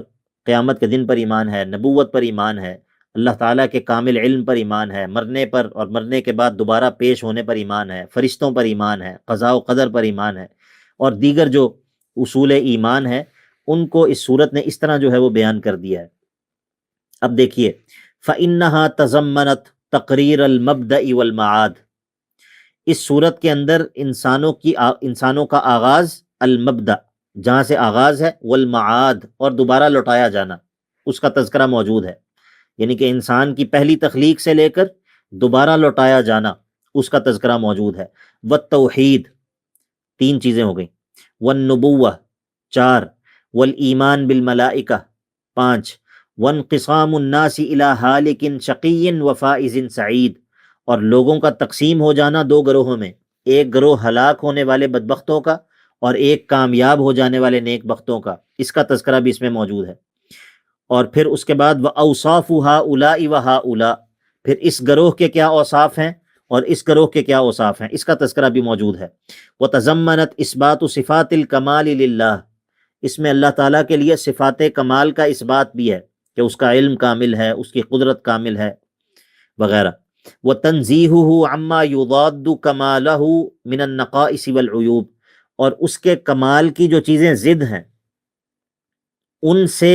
قیامت کے دن پر ایمان ہے، نبوت پر ایمان ہے، اللہ تعالیٰ کے کامل علم پر ایمان ہے، مرنے پر اور مرنے کے بعد دوبارہ پیش ہونے پر ایمان ہے، فرشتوں پر ایمان ہے، قضاء و قدر پر ایمان ہے، اور دیگر جو اصول ایمان ہے ان کو اس صورت نے اس طرح جو ہے وہ بیان کر دیا ہے۔ اب دیکھیے فَإِنَّهَا تَضَمَّنَتْ تَقْرِيرَ الْمَبْدَأِ وَالْمَعَادِ، اس صورت کے اندر انسانوں کا آغاز، المبدأ جہاں سے آغاز ہے، والمعاد اور دوبارہ لوٹایا جانا، اس کا تذکرہ موجود ہے۔ یعنی کہ انسان کی پہلی تخلیق سے لے کر دوبارہ لوٹایا جانا، اس کا تذکرہ موجود ہے۔ والتوحید، 3 چیزیں ہو گئیں، والنبوہ 4، والایمان بالملائکہ 5، وانقسام الناس الی ہالک شقی وفائز سعید، اور لوگوں کا تقسیم ہو جانا 2 گروہوں میں، ایک گروہ ہلاک ہونے والے بدبختوں کا اور ایک کامیاب ہو جانے والے نیک بختوں کا، اس کا تذکرہ بھی اس میں موجود ہے۔ اور پھر اس کے بعد وَأَوْصَافُ هَؤُلَاءِ وَهَؤُلَاءِ، پھر اس گروہ کے کیا اوصاف ہیں اور اس گروہ کے کیا اوصاف ہیں، اس کا تذکرہ بھی موجود ہے۔ وَتَضَمَّنَتْ إِثْبَاتُ صِفَاتِ الْكَمَالِ لِلَّهِ، اس میں اللہ تعالیٰ کے لیے صفات کمال کا اثبات بھی ہے کہ اس کا علم کامل ہے، اس کی قدرت کامل ہے وغیرہ۔ وَتَنزِيهُهُ عَمَّا يُضَادُّ كَمَالَهُ مِنَ النَّقَائِصِ وَالْعُيُوبِ، اور اس کے کمال کی جو چیزیں ضد ہیں ان سے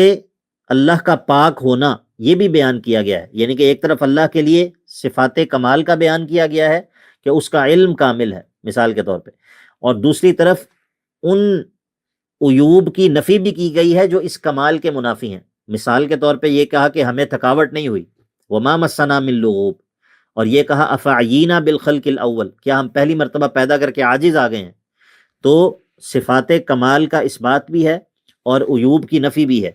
اللہ کا پاک ہونا یہ بھی بیان کیا گیا ہے۔ یعنی کہ ایک طرف اللہ کے لیے صفات کمال کا بیان کیا گیا ہے کہ اس کا علم کامل ہے مثال کے طور پہ، اور دوسری طرف ان عیوب کی نفی بھی کی گئی ہے جو اس کمال کے منافی ہیں۔ مثال کے طور پہ یہ کہا کہ ہمیں تھکاوٹ نہیں ہوئی، وما مسنا من لغوب، اور یہ کہا افعینا بالخلق الاول، کیا ہم پہلی مرتبہ پیدا کر کے عاجز آ گئے ہیں۔ تو صفات کمال کا اثبات بھی ہے اور عیوب کی نفی بھی ہے۔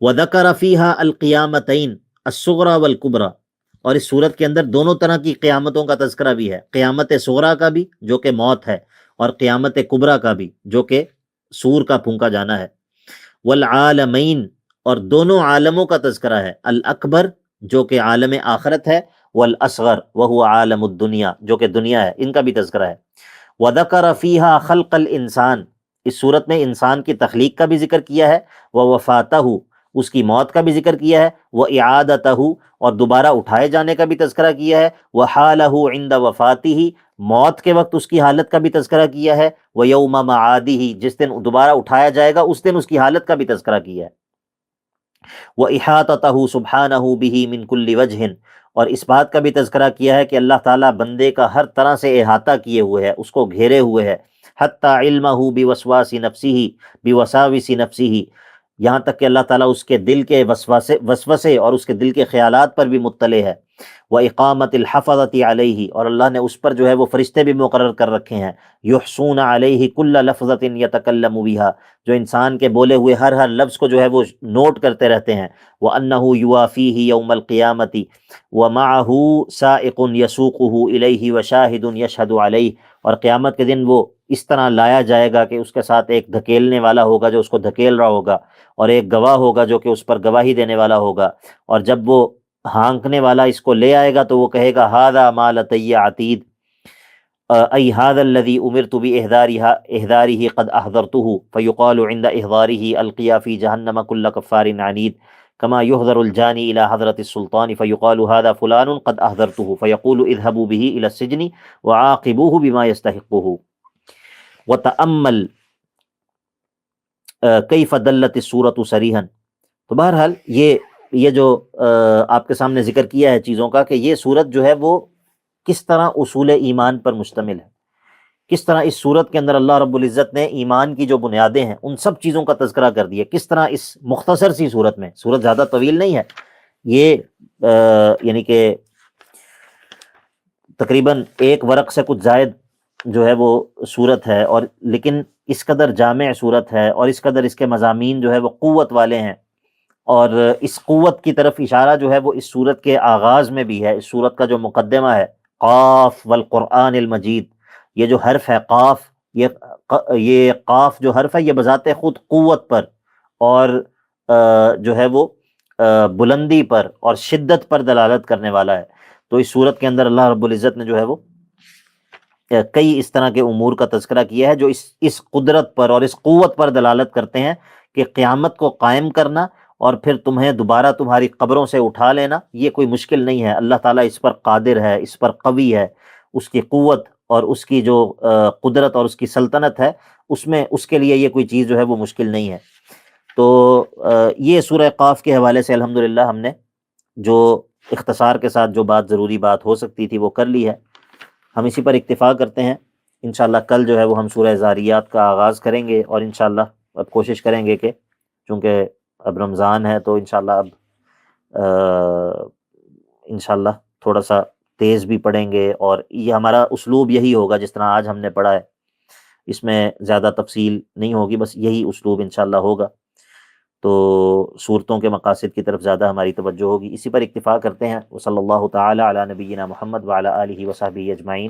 وَذَكَرَ فِيهَا الْقِيَامَتَيْن الصُّغْرَى وَالْكُبْرَى، اور اس صورت کے اندر دونوں طرح کی قیامتوں کا تذکرہ بھی ہے، قیامت صغریٰ کا بھی جو کہ موت ہے، اور قیامت کبریٰ کا بھی جو کہ سور کا پھونکا جانا ہے۔ والعالمین، اور دونوں عالموں کا تذکرہ ہے، الاکبر جو کہ عالم آخرت ہے، والاصغر وہو عالم الدنیا جو کہ دنیا ہے، ان کا بھی تذکرہ ہے۔ وذکر فیہا خلق الانسان، اس صورت میں انسان کی تخلیق کا بھی ذکر کیا ہے، ووفاتہ، اس کی موت کا بھی ذکر کیا ہے، واعادتہ، اور دوبارہ اٹھائے جانے کا بھی تذکرہ کیا ہے، وحالہ عند وفاتہ، موت کے وقت اس کی حالت کا بھی تذکرہ کیا ہے، ویوم معادہ، جس دن دوبارہ اٹھایا جائے گا اس دن اس کی حالت کا بھی تذکرہ کیا ہے، وإحاطتہ سبحانہ بہ من کل وجہ، اور اس بات کا بھی تذکرہ کیا ہے کہ اللہ تعالیٰ بندے کا ہر طرح سے احاطہ کیے ہوئے ہے، اس کو گھیرے ہوئے ہے، حتی علمہ بوسواس نفسہ، بوساوس نفسہ، یہاں تک کہ اللہ تعالیٰ اس کے دل کے وسوسے اور اس کے دل کے خیالات پر بھی مطلع ہے۔ وإقامت الحفظۃ علیہ، اور اللہ نے اس پر جو ہے وہ فرشتے بھی مقرر کر رکھے ہیں، یحصون علیہ کل لفظۃ یتکلم بہا، جو انسان کے بولے ہوئے ہر لفظ کو جو ہے وہ نوٹ کرتے رہتے ہیں، وأنہ یوافیہ یوم القیامۃ ومعہ سائق یسوقہ الیہ وشاہد یشہد علیہ، اور قیامت کے دن وہ اس طرح لایا جائے گا کہ اس کے ساتھ ایک دھکیلنے والا ہوگا جو اس کو دھکیل رہا ہوگا، اور ایک گواہ ہوگا جو کہ اس پر گواہی دینے والا ہوگا، اور جب وہ ہانکنے والا اس کو لے آئے گا تو وہ کہے گا ھذا ما لدی عتید، ای ھذا الذی امرت باحضارہ قد احضرتہ، فیقال عند احضارہ القیا فی جہنم کل کفار عنید، کما یحضر الجانی الی حضرۃ السلطان فیقال ھذا فلان قد احضرتہ، فیقول اذهبوا به الی السجن وعاقبوہ بما یستحقہ۔ وتأمل کیف دلت السورۃ صریحا، تو بہرحال یہ جو آپ کے سامنے ذکر کیا ہے چیزوں کا، کہ یہ صورت جو ہے وہ کس طرح اصول ایمان پر مشتمل ہے، کس طرح اس صورت کے اندر اللہ رب العزت نے ایمان کی جو بنیادیں ہیں ان سب چیزوں کا تذکرہ کر دیا، کس طرح اس مختصر سی صورت میں، صورت زیادہ طویل نہیں ہے یہ، یعنی کہ تقریباً ایک ورق سے کچھ زائد جو ہے وہ صورت ہے، اور لیکن اس قدر جامع صورت ہے اور اس قدر اس کے مضامین جو ہے وہ قوت والے ہیں، اور اس قوت کی طرف اشارہ جو ہے وہ اس صورت کے آغاز میں بھی ہے۔ اس صورت کا جو مقدمہ ہے، قاف والقرآن المجید، یہ جو حرف ہے قاف، یہ قاف جو حرف ہے یہ بذات خود قوت پر اور جو ہے وہ بلندی پر اور شدت پر دلالت کرنے والا ہے۔ تو اس صورت کے اندر اللہ رب العزت نے جو ہے وہ کئی اس طرح کے امور کا تذکرہ کیا ہے جو اس قدرت پر اور اس قوت پر دلالت کرتے ہیں کہ قیامت کو قائم کرنا اور پھر تمہیں دوبارہ تمہاری قبروں سے اٹھا لینا یہ کوئی مشکل نہیں ہے۔ اللہ تعالیٰ اس پر قادر ہے، اس پر قوی ہے، اس کی قوت اور اس کی جو قدرت اور اس کی سلطنت ہے اس کے لیے یہ کوئی چیز جو ہے وہ مشکل نہیں ہے۔ تو یہ سورہ قاف کے حوالے سے الحمدللہ ہم نے جو اختصار کے ساتھ جو بات ضروری بات ہو سکتی تھی وہ کر لی ہے، ہم اسی پر اکتفا کرتے ہیں۔ انشاءاللہ کل جو ہے وہ ہم سورہ ذاریات کا آغاز کریں گے، اور انشاءاللہ اب کوشش کریں گے کہ چونکہ اب رمضان ہے تو انشاءاللہ اب انشاءاللہ تھوڑا سا تیز بھی پڑھیں گے، اور یہ ہمارا اسلوب یہی ہوگا جس طرح آج ہم نے پڑھا ہے، اس میں زیادہ تفصیل نہیں ہوگی، بس یہی اسلوب انشاءاللہ ہوگا، تو صورتوں کے مقاصد کی طرف زیادہ ہماری توجہ ہوگی۔ اسی پر اکتفا کرتے ہیں۔ وصلی اللہ تعالی علی نبینا محمد وعلی آلہ وصحبہ اجمعین۔